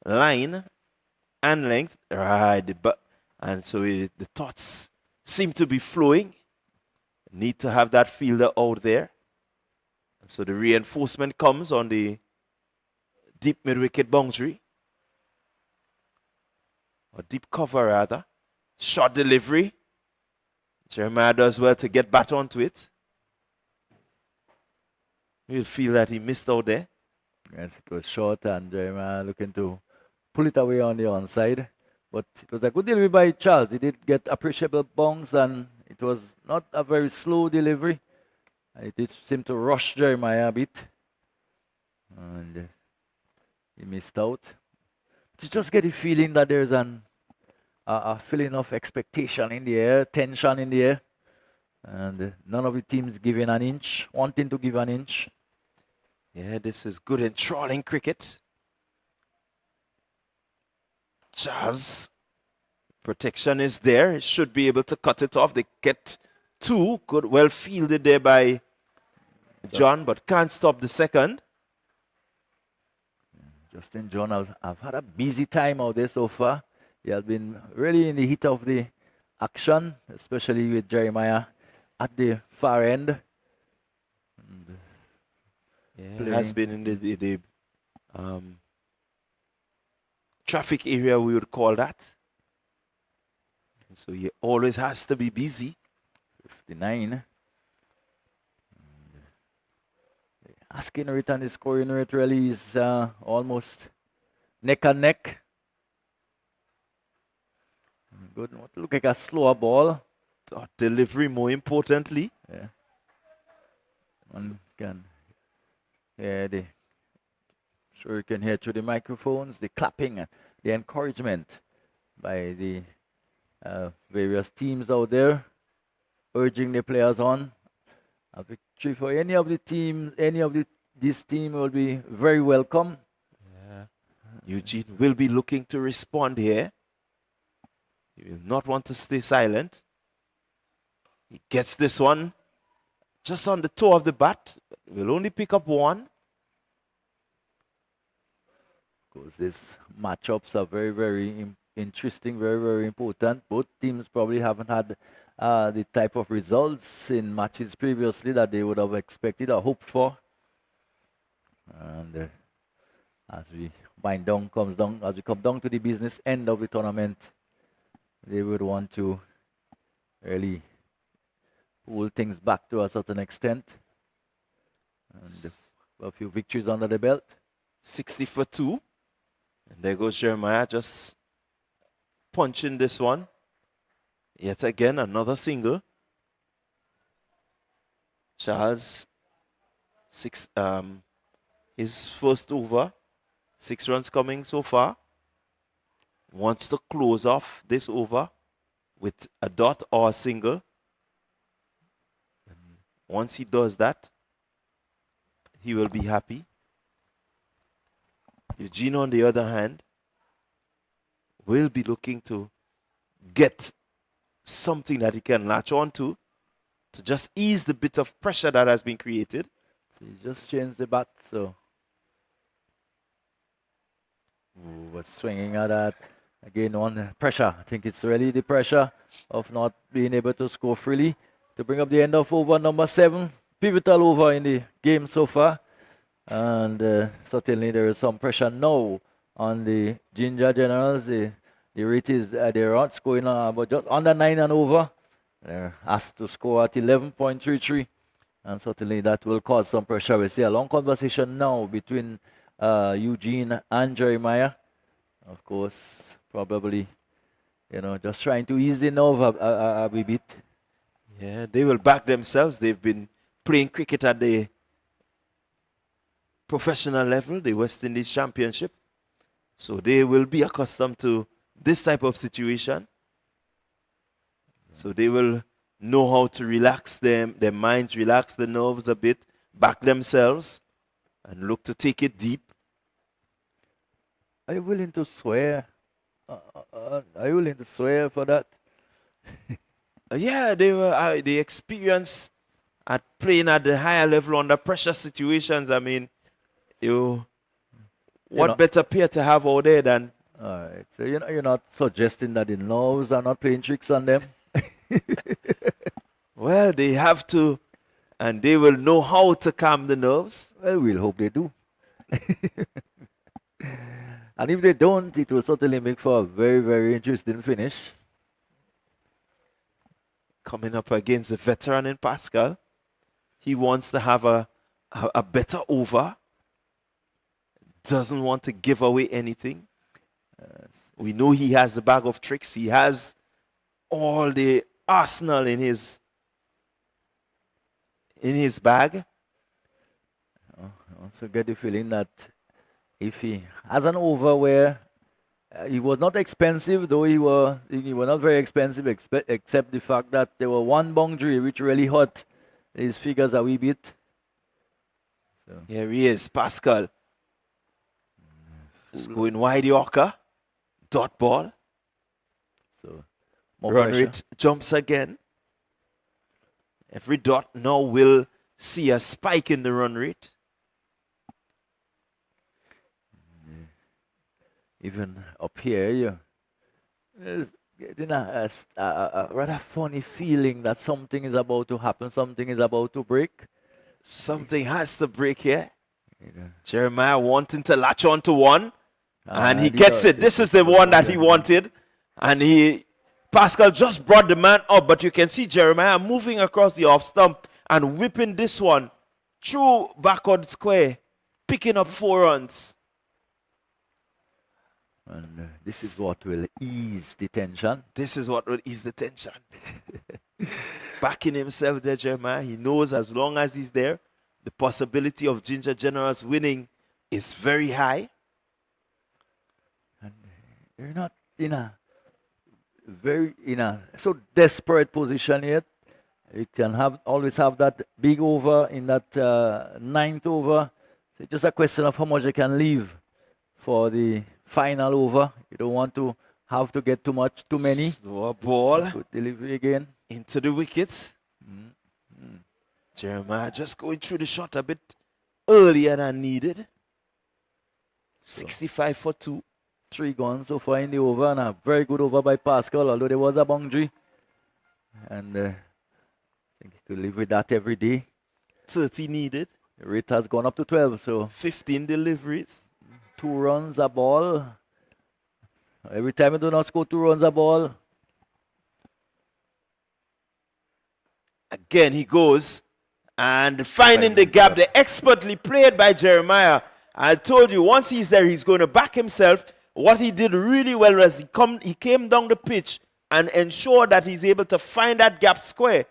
line and length, right, and so the thoughts seem to be flowing. Need to have that fielder out there. So the reinforcement comes on the deep mid-wicket boundary. Or deep cover, rather. Short delivery. Jeremiah does well to get back onto it. You'll feel that he missed out there. Yes, it was short, and Jeremiah looking to pull it away on the onside. But it was a good delivery by Charles. He did get appreciable bounce, and it was not a very slow delivery. It did seem to rush Jeremiah a bit. And he missed out. You just get the feeling that there's a feeling of expectation in the air, tension in the air. And none of the teams giving an inch, wanting to give an inch. Yeah, this is good enthralling cricket. Charles, protection is there. He should be able to cut it off. They get 2. Good, well fielded there by John, but can't stop the second. Justin John, I've had a busy time out there so far. He has been really in the heat of the action, especially with Jeremiah at the far end. Yeah, has been in the traffic area, we would call that. So he always has to be busy. 59. Asking rate and the scoring rate really is almost neck and neck. Good. Look like a slower ball. Delivery, more importantly. Yeah. One can. Yeah, sure you can hear through the microphones the clapping and the encouragement by the various teams out there, urging the players on. A victory for any of the team, this team will be very welcome. Yeah. Eugene will be looking to respond here. He will not want to stay silent. He gets this one just on the toe of the bat. Will only pick up 1. Because these matchups are very, very interesting, very, very important. Both teams probably haven't had the type of results in matches previously that they would have expected or hoped for. And as we as we come down to the business end of the tournament, they would want to really pull things back to a certain extent. And a few victories under the belt. 60 for 2. And there goes Jeremiah just punching this one. Yet again, another single. Charles, his first over. 6 runs coming so far. Wants to close off this over with a dot or a single. And once he does that, he will be happy. Eugene, on the other hand, will be looking to get something that he can latch on to just ease the bit of pressure that has been created. So he just changed the bat, so was swinging at that. Again, on pressure. I think it's really the pressure of not being able to score freely to bring up the end of over number 7. Pivotal over in the game so far. And certainly there is some pressure now on the Ginger Generals. The rate is, they're not scoring but just under 9 and over. They're asked to score at 11.33. And certainly that will cause some pressure. We see a long conversation now between Eugene and Jeremiah. Of course, probably, just trying to ease the nerve a wee bit. Yeah, they will back themselves. They've been playing cricket at the professional level, the West Indies Championship. So they will be accustomed to this type of situation. So they will know how to relax their minds, relax the nerves a bit, back themselves, and look to take it deep. Are you willing to swear? Are you willing to swear for that? Yeah, the experience at playing at the higher level under pressure situations. I mean, what better pair to have out there than? All right. So you're not suggesting that the nerves are not playing tricks on them? Well, they have to, and they will know how to calm the nerves. Well, we'll hope they do. And if they don't, it will certainly make for a very, very interesting finish. Coming up against the veteran in Pascal. He wants to have a better over. Doesn't want to give away anything. We know he has the bag of tricks. He has all the arsenal in his bag. I also get the feeling that if he has an over where he was not expensive, though he was not very expensive, except the fact that there were one boundary which really hurt his figures a wee bit. So. Here he is, Pascal. Just going wide Yorker. Dot ball. So run rate jumps again. Every dot now will see a spike in the run rate. Even up here, you're getting a rather funny feeling that something is about to happen, something is about to break. Something has to break here. Jeremiah wanting to latch on to one. And he gets it. This is the one that he wanted. And Pascal just brought the man up, but you can see Jeremiah moving across the off stump and whipping this one through backward square, picking up 4 runs. And this is what will ease the tension. This is what will ease the tension. Backing himself there, Jeremiah. He knows as long as he's there, the possibility of Ginger Generals winning is very high. And you're not in a so desperate position yet. You can always have that big over in that 9th over. So it's just a question of how much you can leave for the final over. You don't want to have to get too many. Slow ball. Good delivery again. Into the wicket. Jeremiah just going through the shot a bit earlier than needed. 65 for 2. 3 gone so far in the over, and a very good over by Pascal, although there was a boundary. And I think he could live with that every day. 30 needed. The rate has gone up to 12, so 15 deliveries. 2 runs a ball. Every time you do not score 2 runs a ball. Again, he goes and finding the gap. The expertly played by Jeremiah. I told you, once he's there, he's going to back himself. What he did really well was he came down the pitch and ensured that he's able to find that gap square.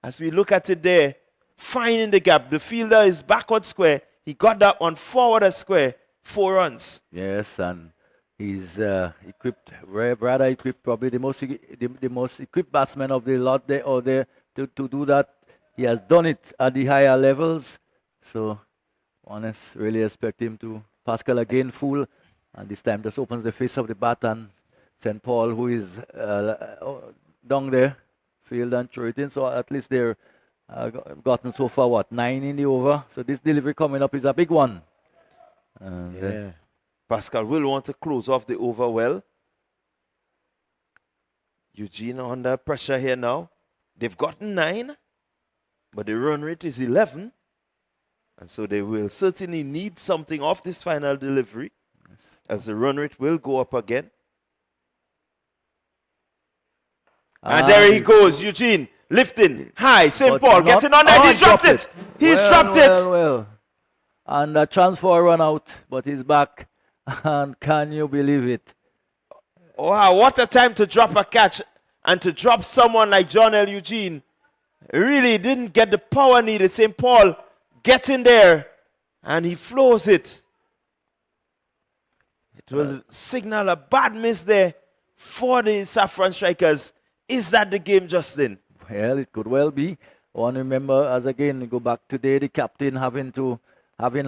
As we look at it there, finding the gap. The fielder is backward square. He got that one forward a square. 4 runs. Yes, and he's equipped, rather equipped, probably the most equipped batsman of the lot there, or there to do that. He has done it at the higher levels. So, honest, really expect him to. Pascal again full, and this time just opens the face of the bat, and St. Paul, who is down there, field and throw it in. So at least they're gotten so far, what, 9 in the over. So this delivery coming up is a big one. And, yeah. Pascal will want to close off the over well. Eugene under pressure here now. They've gotten 9, but the run rate is 11. And so they will certainly need something off this final delivery, as the run rate will go up again. And there he goes, Eugene, lifting high. St. Paul getting on there. He's dropped it. He's dropped it. Well. And a chance for a run out, but he's back. And can you believe it? Wow, what a time to drop a catch and to drop someone like John L. Eugene. Really didn't get the power needed. St. Paul getting there, and he flows it. It will signal a bad miss there for the Saffron Strikers. Is that the game, Justin? Well, it could well be. I want to remember, as again, go back today, the captain having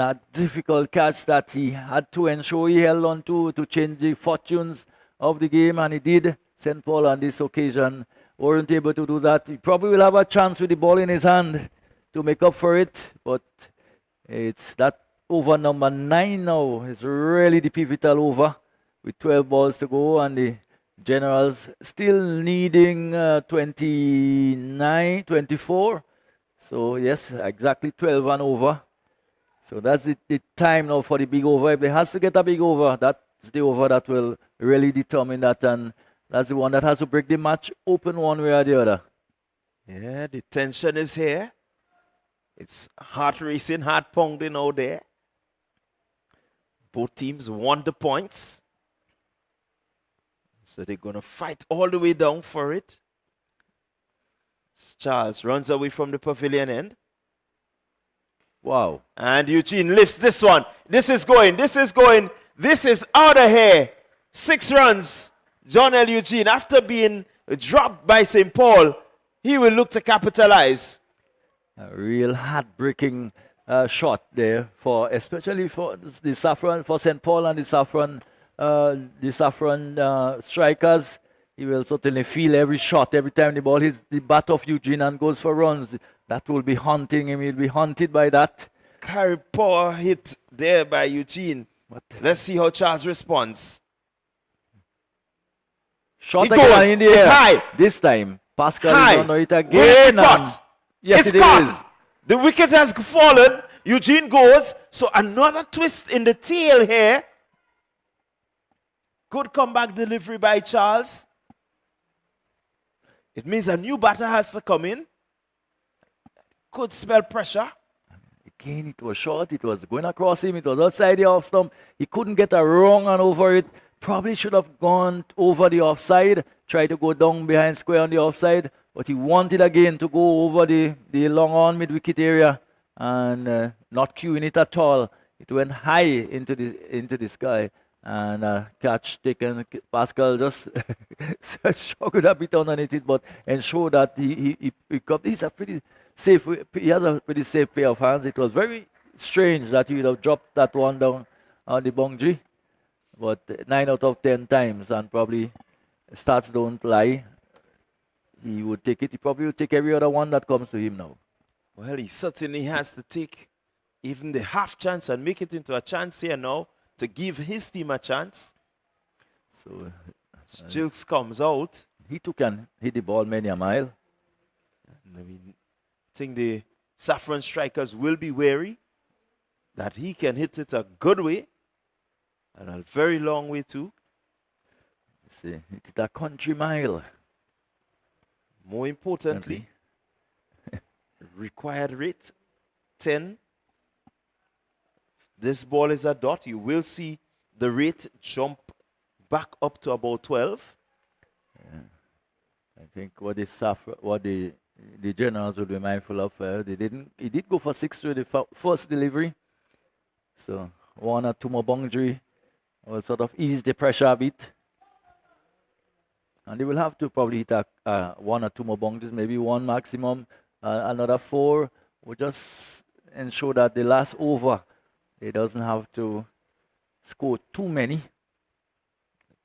a difficult catch that he had to ensure he held on to change the fortunes of the game, and he did. St. Paul on this occasion weren't able to do that. He probably will have a chance with the ball in his hand to make up for it, but it's that over number 9 now. It's really the pivotal over with 12 balls to go, and the Generals still needing 24. So yes, exactly 12 and over. So that's the time now for the big over. If they has to get a big over, that's the over that will really determine that, and that's the one that has to break the match open one way or the other. Yeah, the tension is here. It's heart racing, heart pounding out there. Both teams want the points. So they're going to fight all the way down for it. Charles runs away from the pavilion end. Wow. And Eugene lifts this one. This is going. This is going. This is out of here. 6 runs. John L. Eugene, after being dropped by St. Paul, he will look to capitalize. A real heartbreaking shot there, especially for the Saffron, for St. Paul and the Saffron strikers. He will certainly feel every shot, every time the ball hits the bat of Eugene and goes for runs. That will be haunting him. He'll be haunted by that. Carry power hit there by Eugene. Let's see how Charles responds. Shot again in the air. It's high. This time, Pascal high. is on it again. Caught. Yes, it's caught. The wicket has fallen. Eugene goes. So another twist in the tail here. Good comeback delivery by Charles. It means a new batter has to come in. Could spell pressure. Again, it was short. It was going across him. It was outside the off stump. He couldn't get a wrong one over it. Probably should have gone over the offside. Tried to go down behind square on the offside. But he wanted again to go over the long on mid-wicket area. And not cueing it at all. It went high into the sky. And catch taken. Pascal just struggled a bit underneath it, but ensured that he he's a pretty safe. He has a pretty safe pair of hands. It was very strange that he would have dropped that one down on the boundary, but 9 out of 10 times, and probably stats don't lie. He would take it. He probably would take every other one that comes to him now. Well, he certainly has to take even the half chance and make it into a chance here now, to give his team a chance. So Jilks comes out. he too can hit the ball many a mile. I mean, I think the Saffron strikers will be wary that he can hit it a good way and a very long way too. See, he hit a country mile. More importantly, required rate 10. This ball is a dot. You will see the rate jump back up to about 12. I think what the generals would be mindful of, he did go for 6 with the first delivery. So 1 or 2 more boundary will sort of ease the pressure a bit. And they will have to probably hit 1 or 2 more boundaries, maybe 1 maximum. Another 4 will just ensure that the last over, they doesn't have to score too many.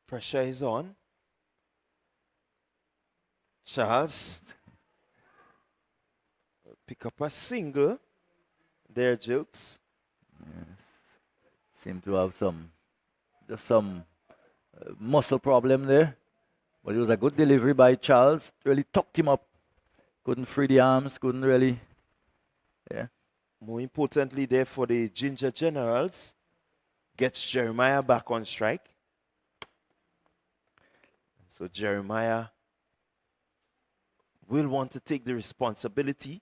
Pressure is on. Charles pick up a single. There, Jilks. Yes. Seem to have some muscle problem there. But it was a good delivery by Charles. Really tucked him up. Couldn't free the arms. Couldn't really. Yeah. More importantly, there for the Ginger Generals, gets Jeremiah back on strike. So Jeremiah will want to take the responsibility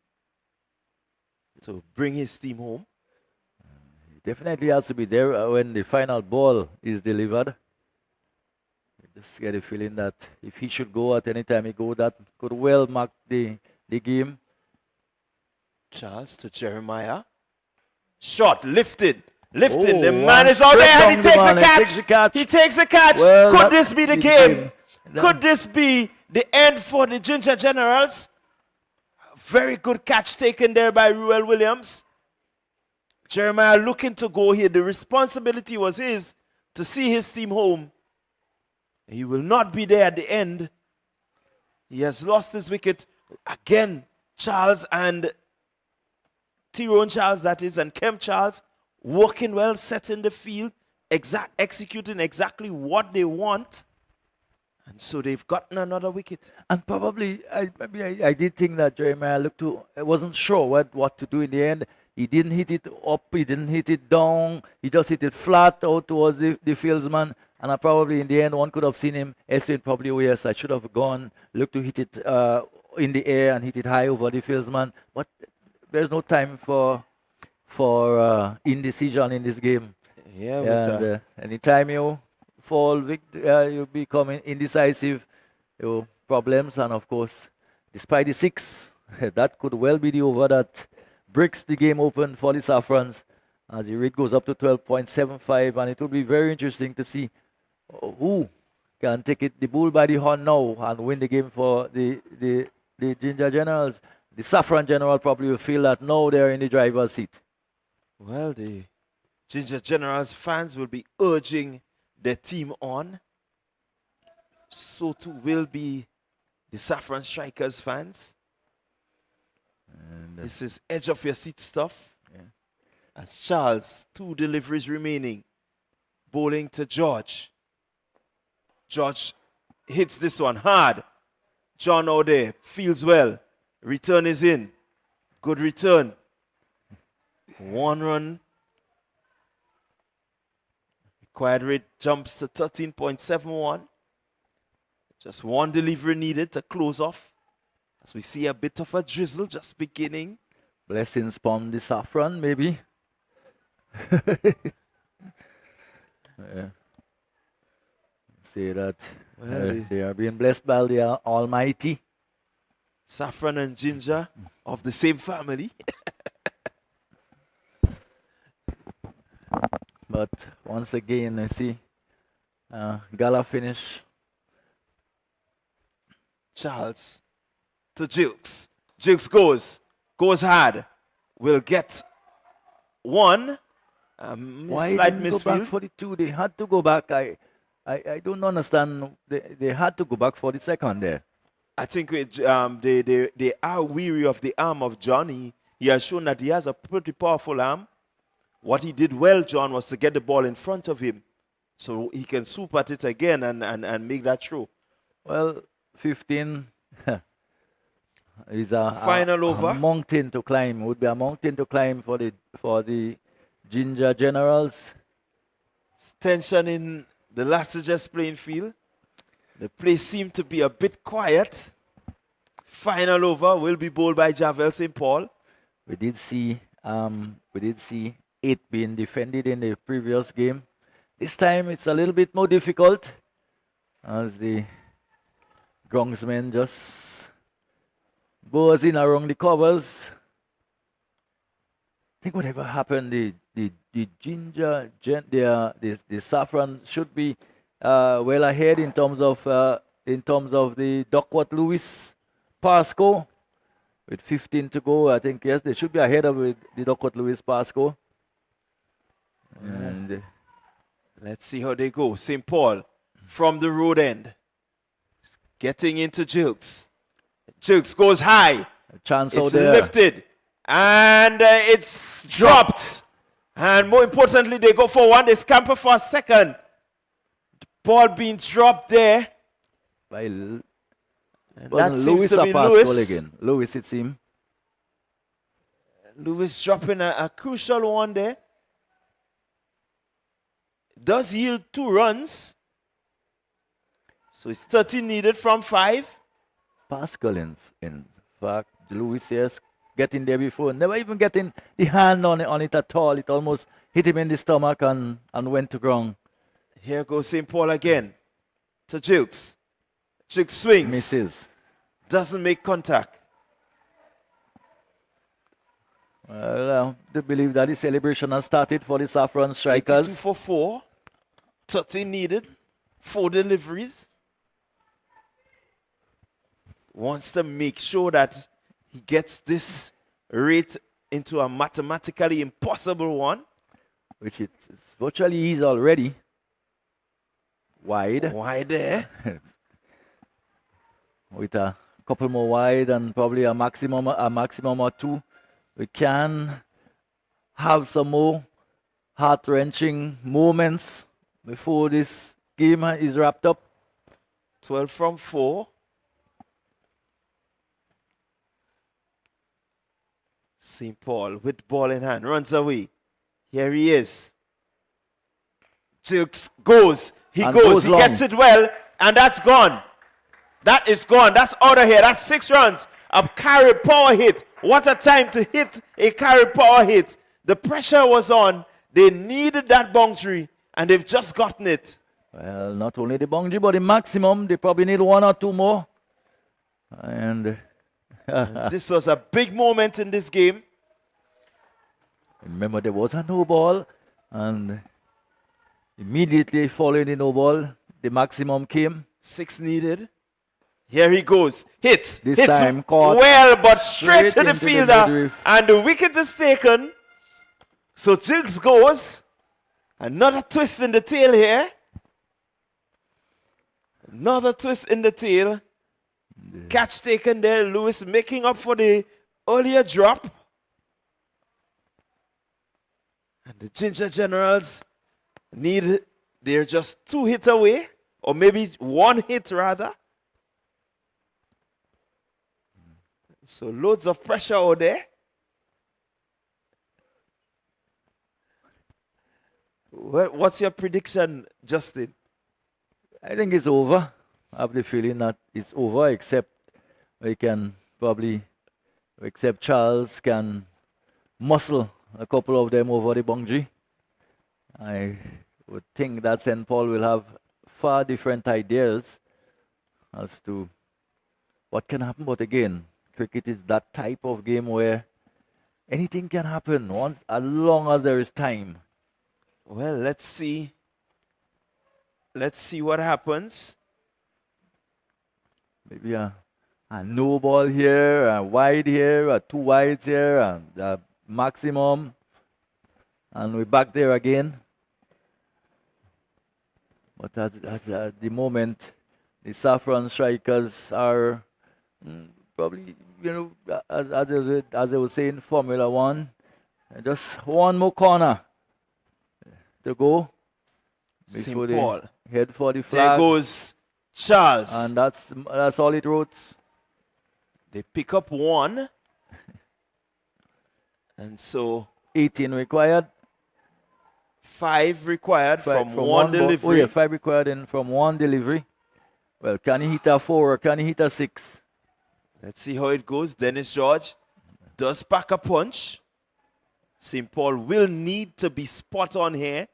to bring his team home. He definitely has to be there when the final ball is delivered. I just get a feeling that if he should go at any time he go, that could well mark the game. Charles to Jeremiah. Shot lifted. Oh, The man is out there and he takes a catch. He takes a catch. Well, could this be the game? Could this be the end for the Ginger Generals? Very good catch taken there by Ruel Williams. Jeremiah looking to go here. The responsibility was his to see his team home. He will not be there at the end. He has lost his wicket. Again, Charles and Tyrone Charles, that is, and Kemp Charles, working well, setting the field, executing exactly what they want. And so they've gotten another wicket. And probably, I did think that Jeremiah I wasn't sure what to do in the end. He didn't hit it up, he didn't hit it down, he just hit it flat out towards the fieldsman. And probably in the end, one could have seen him estimate probably, oh yes, I should have gone, looked to hit it in the air and hit it high over the fieldsman. But there's no time for indecision in this game. Yeah, and anytime you fall, you become indecisive, problems. And of course, despite the 6, that could well be the over that breaks the game open for the Saffrons as the rate goes up to 12.75. And it will be very interesting to see who can take the bull by the horn now and win the game for the Ginger Generals. The Saffron General probably will feel that now they're in the driver's seat. Well, the Ginger Generals fans will be urging their team on. So too will be the Saffron Strikers fans. And this is edge of your seat stuff. Yeah. As Charles, 2 deliveries remaining. Bowling to George. George hits this one hard. John O'Day feels well. Return is in. Good return. 1 run. Required rate jumps to 13.71. Just 1 delivery needed to close off. As we see a bit of a drizzle just beginning. Blessings upon the Saffron, maybe. Yeah. Say that they are being blessed by the Almighty. Saffron and Ginger of the same family. But once again, I see gala finish. Charles to Jilks. Jilks goes hard. Will get 1. Why slight didn't go back for the 2? They had to go back. I don't understand. They had to go back for the 2nd there. I think they are weary of the arm of Johnny. He has shown that he has a pretty powerful arm. What he did well, John, was to get the ball in front of him so he can swoop at it again and make that throw. Well, 15 is Final a over. mountain to climb. Would be a mountain to climb for the Ginger Generals. It's tension in the Lasages playing field. The place seemed to be a bit quiet. Final over will be bowled by Javel St. Paul. We did see it being defended in the previous game. This time it's a little bit more difficult as the groundsman just goes in around the covers. I think whatever happened, the Saffron should be well ahead in terms of the Duckworth Lewis Pasco. With 15 to go, I think, yes, they should be ahead of the Duckworth Lewis Pasco. And let's see how they go. St. Paul from the road end. Getting into Jilks. Jilks goes high. a chance It's out there. lifted. And it's dropped. And more importantly, they go for one. They scamper for a second. The ball being dropped there. Well, And wasn't that seems Lewis to or be Pascal Lewis. again. Lewis, it seems. Lewis dropping a crucial one there. Does yield 2 runs. So it's 30 needed from 5. Pascal, in fact, Lewis, yes, getting there before, never even getting the hand on it at all. It almost hit him in the stomach and went to ground. Here goes St. Paul again. To Jilks. Jilks swings. Misses. Doesn't make contact. Well, I believe that the celebration has started for the Saffron 82 Strikers. for 4. 30 needed. 4 deliveries. Wants to make sure that he gets this rate into a mathematically impossible one. Which it virtually is already. Wide. Why there? With a couple more wide and probably a maximum or 2, we can have some more heart-wrenching moments before this game is wrapped up. 12 from 4. St. Paul with ball in hand runs away. Here he is. Jilks goes. He And goes. goes He long. gets it well, and that's gone. That is gone. That's out of here. That's 6 runs. A carry power hit. What a time to hit a carry power hit. The pressure was on. They needed that boundary, and they've just gotten it. Well, not only the boundary, but the maximum. They probably need 1 or 2 more. And This was a big moment in this game. remember, there was a no ball, and immediately following the no ball, the maximum came. 6 needed. Here he goes. Hits. This Hits time caught well, but straight to the into the fielder. midriff. And the wicket is taken. So Jilks goes. Another twist in the tail here. Another twist in the tail. Catch taken there. Lewis making up for the earlier drop. And the Ginger Generals they're just 2 hits away. Or maybe 1 hit rather. So loads of pressure out there. What's your prediction, Justin? I think it's over. I have the feeling that it's over, except Charles can muscle a couple of them over the boundary. I would think that St. Paul will have far different ideas as to what can happen. But again, cricket is that type of game where anything can happen as long as there is time. Well, let's see. Let's see what happens. Maybe a no ball here, a wide here, a 2 wides here, and a maximum. And we're back there again. But at the moment, the Saffron Strikers are probably, as they would say in Formula One, just 1 more corner to go. St. before they Paul. head for the There flag. goes Charles. And that's all it wrote. They pick up 1. And so 18 required. 5 required from one one delivery. Oh yeah, 5 required from 1 delivery. Well, can he hit a 4 or can he hit a 6? Let's see how it goes. Dennis George does pack a punch. St. Paul will need to be spot on here.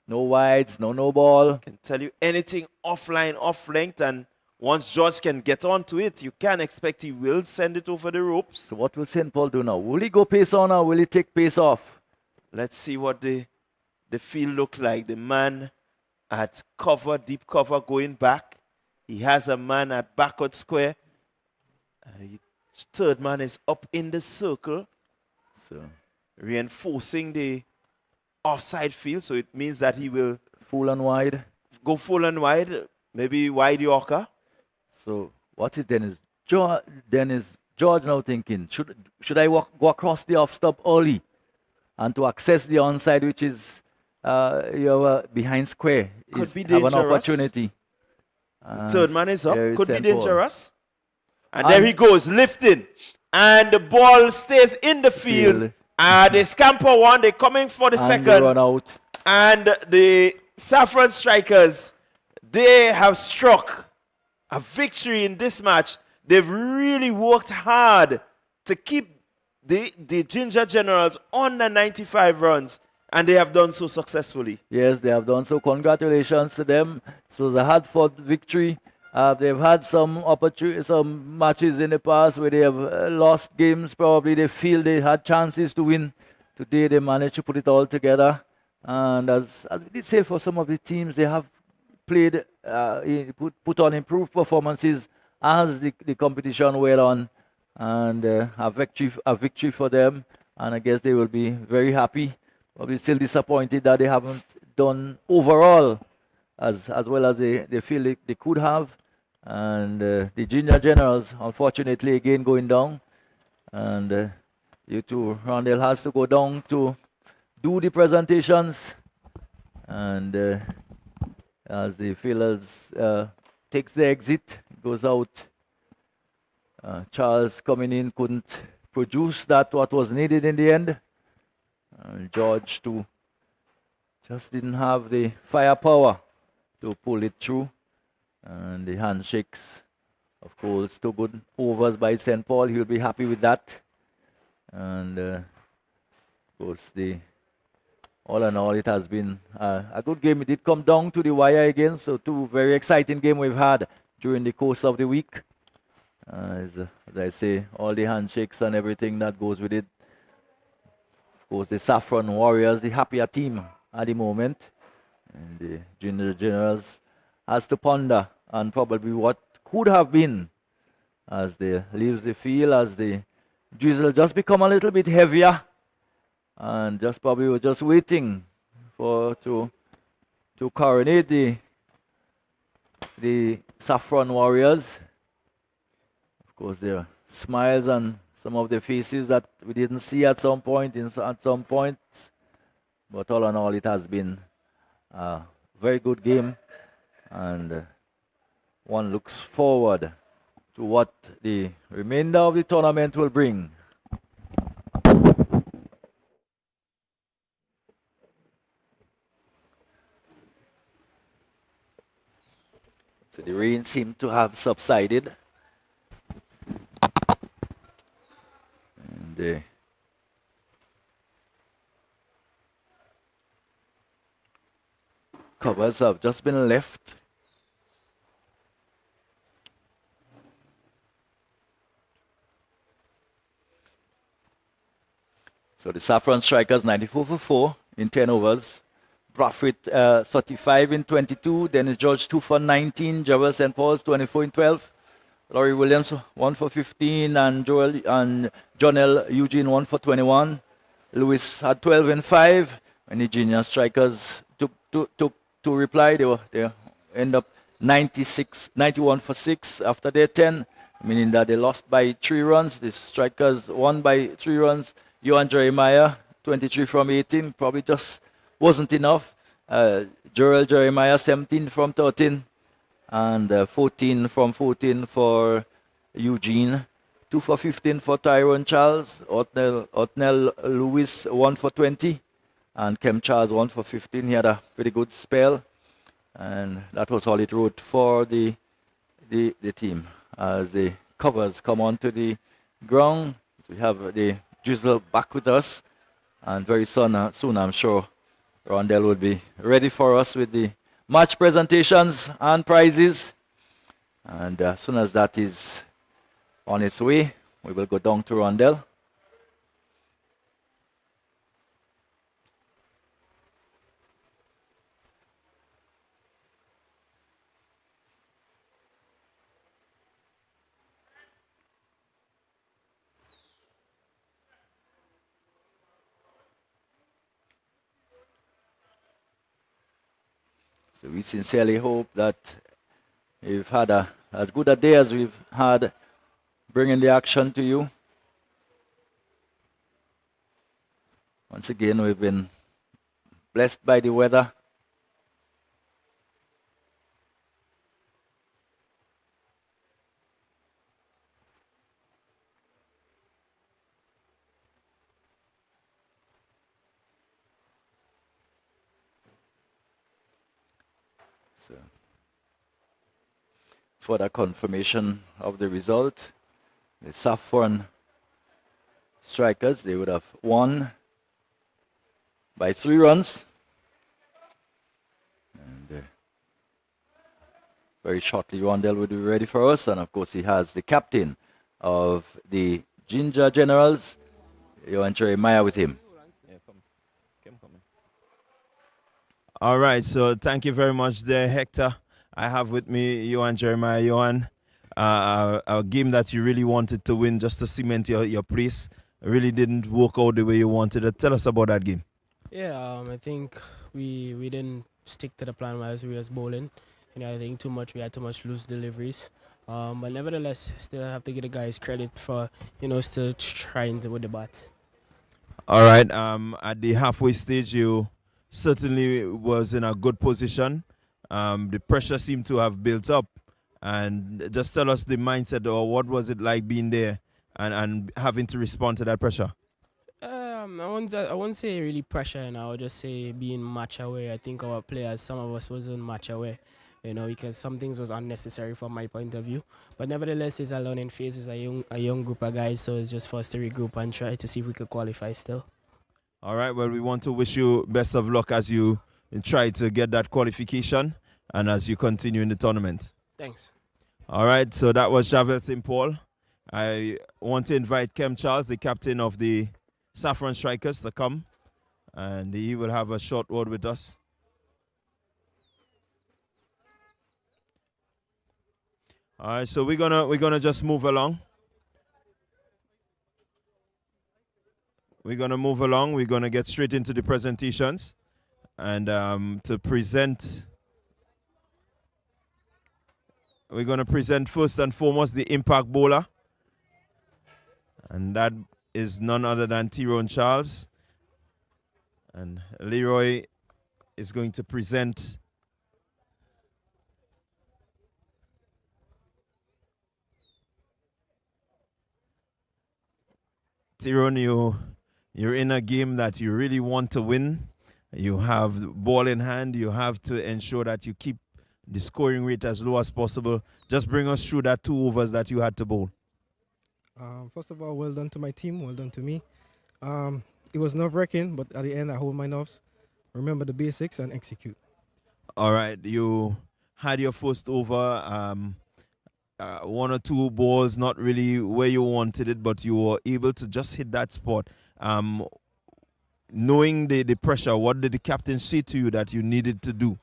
No wides, no ball. Can tell you anything offline, off length, and once George can get onto it, you can expect he will send it over the ropes. So what will St. Paul do now? Will he go pace on or will he take pace off? Let's see what the field look like. The man at cover, deep cover, going back. He has a man at backward square. Third man is up in the circle. So reinforcing the offside field, so it means that he will full and wide. Go full and wide, maybe wide Yorker. So what is Dennis George now thinking? Should I go across the off stop early and to access the onside, which is your behind square? Could be dangerous. Have an opportunity. The third man is up. Could be dangerous. And there he goes, lifting. And the ball stays in the field. They scamper 1. They're coming for the second. They run out. And the Saffron Strikers, they have struck a victory in this match. They've really worked hard to keep the Ginger Generals on the 95 runs. And they have done so successfully. Yes, they have done so. Congratulations to them. It was a hard-fought victory. They've had some matches in the past where they have lost games. Probably they feel they had chances to win. Today they managed to put it all together. And as we did say, for some of the teams, they have played, put on improved performances as the competition went on. And a victory for them. And I guess they will be very happy. But we're still disappointed that they haven't done overall as well as they feel they could have. And the Ginger Generals, unfortunately, again going down. And you two, Rondell has to go down to do the presentations. And as the fielders takes the exit, goes out. Charles coming in couldn't produce what was needed in the end. George too just didn't have the firepower to pull it through. And the handshakes, of course, 2 good overs by St. Paul. He'll be happy with that. And of course, all in all, it has been a good game. It did come down to the wire again. So 2 very exciting games we've had during the course of the week. As I say, all the handshakes and everything that goes with it. Of course, the Saffron Warriors, the happier team at the moment. And the Ginger Generals has to ponder on probably what could have been as they leave the field, as the drizzle just become a little bit heavier. And just probably were just waiting to coronate the Saffron Warriors. Of course, there are smiles on some of the faces that we didn't see at some points. But all in all, it has been a very good game. And one looks forward to what the remainder of the tournament will bring. So the rain seemed to have subsided. And the covers have just been left. So the Saffron Strikers 94 for 4 in 10 overs. Bradford 35 in 22. Dennis George 2 for 19. Joel St. Paul's 24 in 12. Laurie Williams 1 for 15. And Jonel Eugene 1 for 21. Lewis had 12 and 5. And the Junior Strikers took to reply. They end up 91 for 6 after their 10, meaning that they lost by 3 runs. The Strikers won by 3 runs. Johan Jeremiah, 23 from 18, probably just wasn't enough. Gerald Jeremiah 17 from 13, and 14 from 14 for Eugene. 2 for 15 for Tyrone Charles. Otnell Lewis 1 for 20, and Kem Charles 1 for 15. He had a pretty good spell, and that was all it wrote for the team. As the covers come onto the ground, we have the drizzle back with us, and very soon I'm sure Rondell will be ready for us with the match presentations and prizes. And as soon as that is on its way, we will go down to Rondell. So we sincerely hope that we've had as good a day as we've had bringing the action to you. Once again, we've been blessed by the weather. So, for the confirmation of the result, the Saffron Strikers, they would have won by 3 runs. And very shortly, Rondell will be ready for us. And of course, he has the captain of the Ginger Generals, Johan Jeremiah, with him. All right, so thank you very much there, Hector. I have with me Johan Jeremiah. Johan, a game that you really wanted to win just to cement your place really didn't work out the way you wanted it. Tell us about that game. Yeah, I think we didn't stick to the plan while we was bowling. I think we had too much loose deliveries. But nevertheless, still have to give the guys credit for, still trying with the bat. All right, at the halfway stage, you certainly was in a good position. The pressure seemed to have built up. And just tell us the mindset, or what was it like being there and having to respond to that pressure? I won't say really pressure, I would just say being match away. I think our players, some of us wasn't match away, because some things was unnecessary from my point of view. But nevertheless, it's a learning phase. It's a young group of guys, so it's just for us to regroup and try to see if we could qualify still. All right, well, we want to wish you best of luck as you try to get that qualification and as you continue in the tournament. Thanks. All right, so that was Javel St. Paul. I want to invite Kem Charles, the captain of the Saffron Strikers, to come, and he will have a short word with us. All right, so we're gonna just move along. We're going to move along. We're going to get straight into the presentations. And to present, we're going to present first and foremost the impact bowler. And that is none other than Tyrone Charles. And Leroy is going to present Tyrone. You're in a game that you really want to win. You have the ball in hand. You have to ensure that you keep the scoring rate as low as possible. Just bring us through that 2 overs that you had to bowl. First of all, well done to my team. Well done to me. It was nerve-wracking, but at the end, I hold my nerves. Remember the basics and execute. All right. You had your first over. 1 or 2 balls, not really where you wanted it, but you were able to just hit that spot. Knowing the pressure, what did the captain say to you that you needed to do?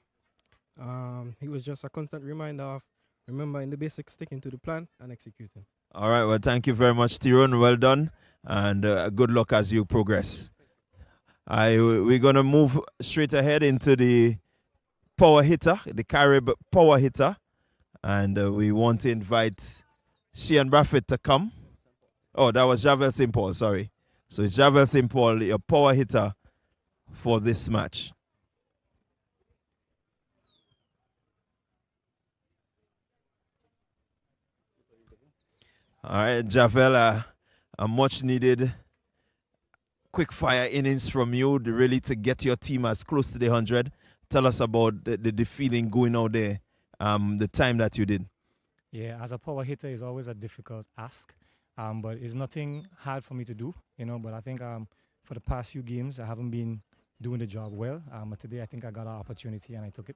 He was just a constant reminder of remembering the basics, sticking to the plan, and executing. All right, well, thank you very much, Tyrone. Well done, and good luck as you progress. We're going to move straight ahead into the power hitter, the Carib power hitter, and we want to invite Sheehan Braffett to come. Oh, that was Javel St. Paul, sorry. So it's Javel St. Paul, your power hitter for this match. All right, Javel, a much needed quick fire innings from you really to get your team as close to the 100. Tell us about the feeling going out there, the time that you did. Yeah, as a power hitter is always a difficult ask, but it's nothing hard for me to do, But I think for the past few games, I haven't been doing the job well. But today, I think I got an opportunity and I took it.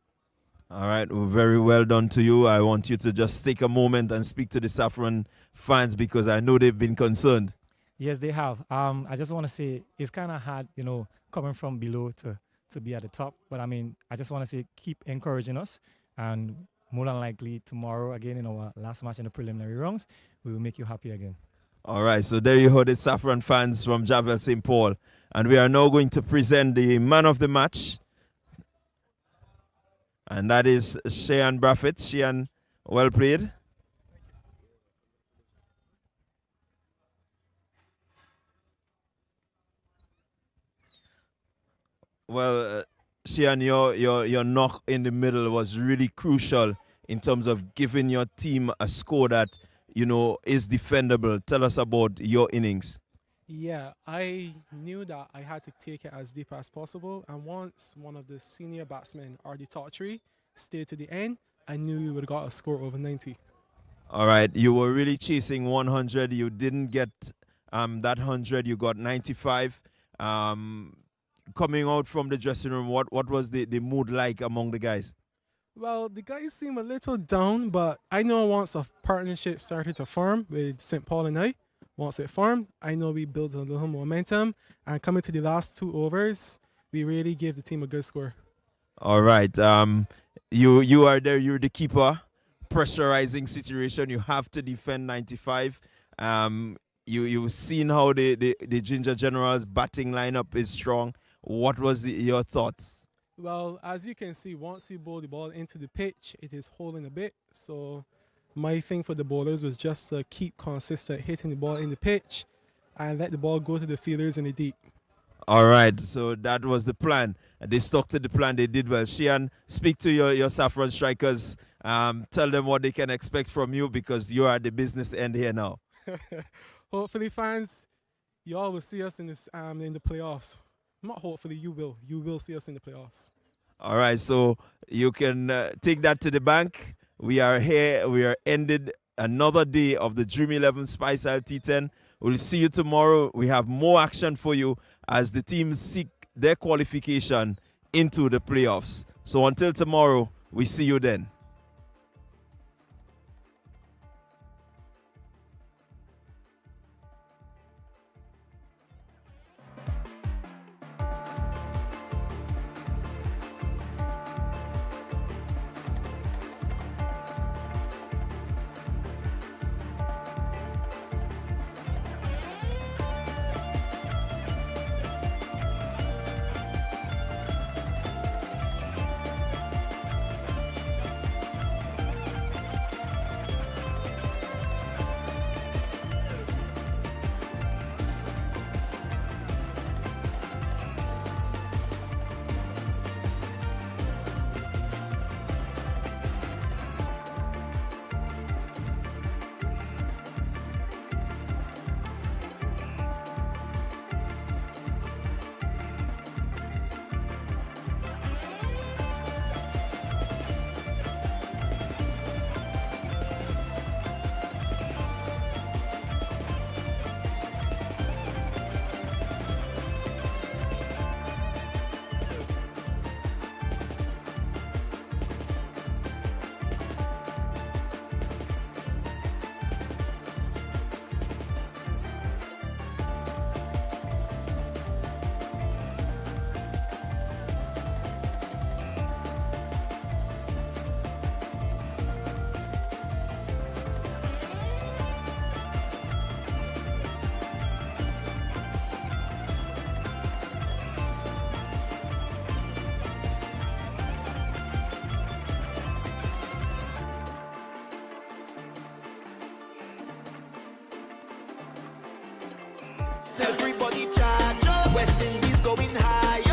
All right, well, very well done to you. I want you to just take a moment and speak to the Saffron fans because I know they've been concerned. Yes, they have. I just want to say it's kind of hard, coming from below to be at the top. But I just want to say keep encouraging us, and more than likely tomorrow again in our last match in the preliminary rounds, we will make you happy again. All right, so there you heard the Saffron fans from Javel St. Paul. And we are now going to present the man of the match. And that is Shean Braffett. Shean, well played. Well, Shean, your knock in the middle was really crucial in terms of giving your team a score that, is defendable. Tell us about your innings. Yeah, I knew that I had to take it as deep as possible. And once one of the senior batsmen, or the top three, stayed to the end, I knew we would have got a score over 90. All right, you were really chasing 100. You didn't get that 100. You got 95. Coming out from the dressing room, what was the mood like among the guys? Well, the guys seem a little down, but I know once a partnership started to form with St. Paul and I, once it formed, I know we built a little momentum. And coming to the last 2 overs, we really gave the team a good score. All right. You are there. You're the keeper. Pressurizing situation. You have to defend 95. You've seen how the Ginger Generals batting lineup is strong. What was your thoughts? Well, as you can see, once you bowl the ball into the pitch, it is holding a bit. So my thing for the bowlers was just to keep consistent hitting the ball in the pitch and let the ball go to the fielders in the deep. All right, so that was the plan. They stuck to the plan. They did well. Shean, speak to your Saffron strikers. Tell them what they can expect from you because you are at the business end here now. Hopefully, fans, you all will see us in the playoffs. Not hopefully, you will. You will see us in the playoffs. All right, so you can take that to the bank. We are here. We are ended another day of the Dream 11 Spiceisle T10. We'll see you tomorrow. We have more action for you as the teams seek their qualification into the playoffs. So until tomorrow, we see you then. Everybody charge up. West Indies going high.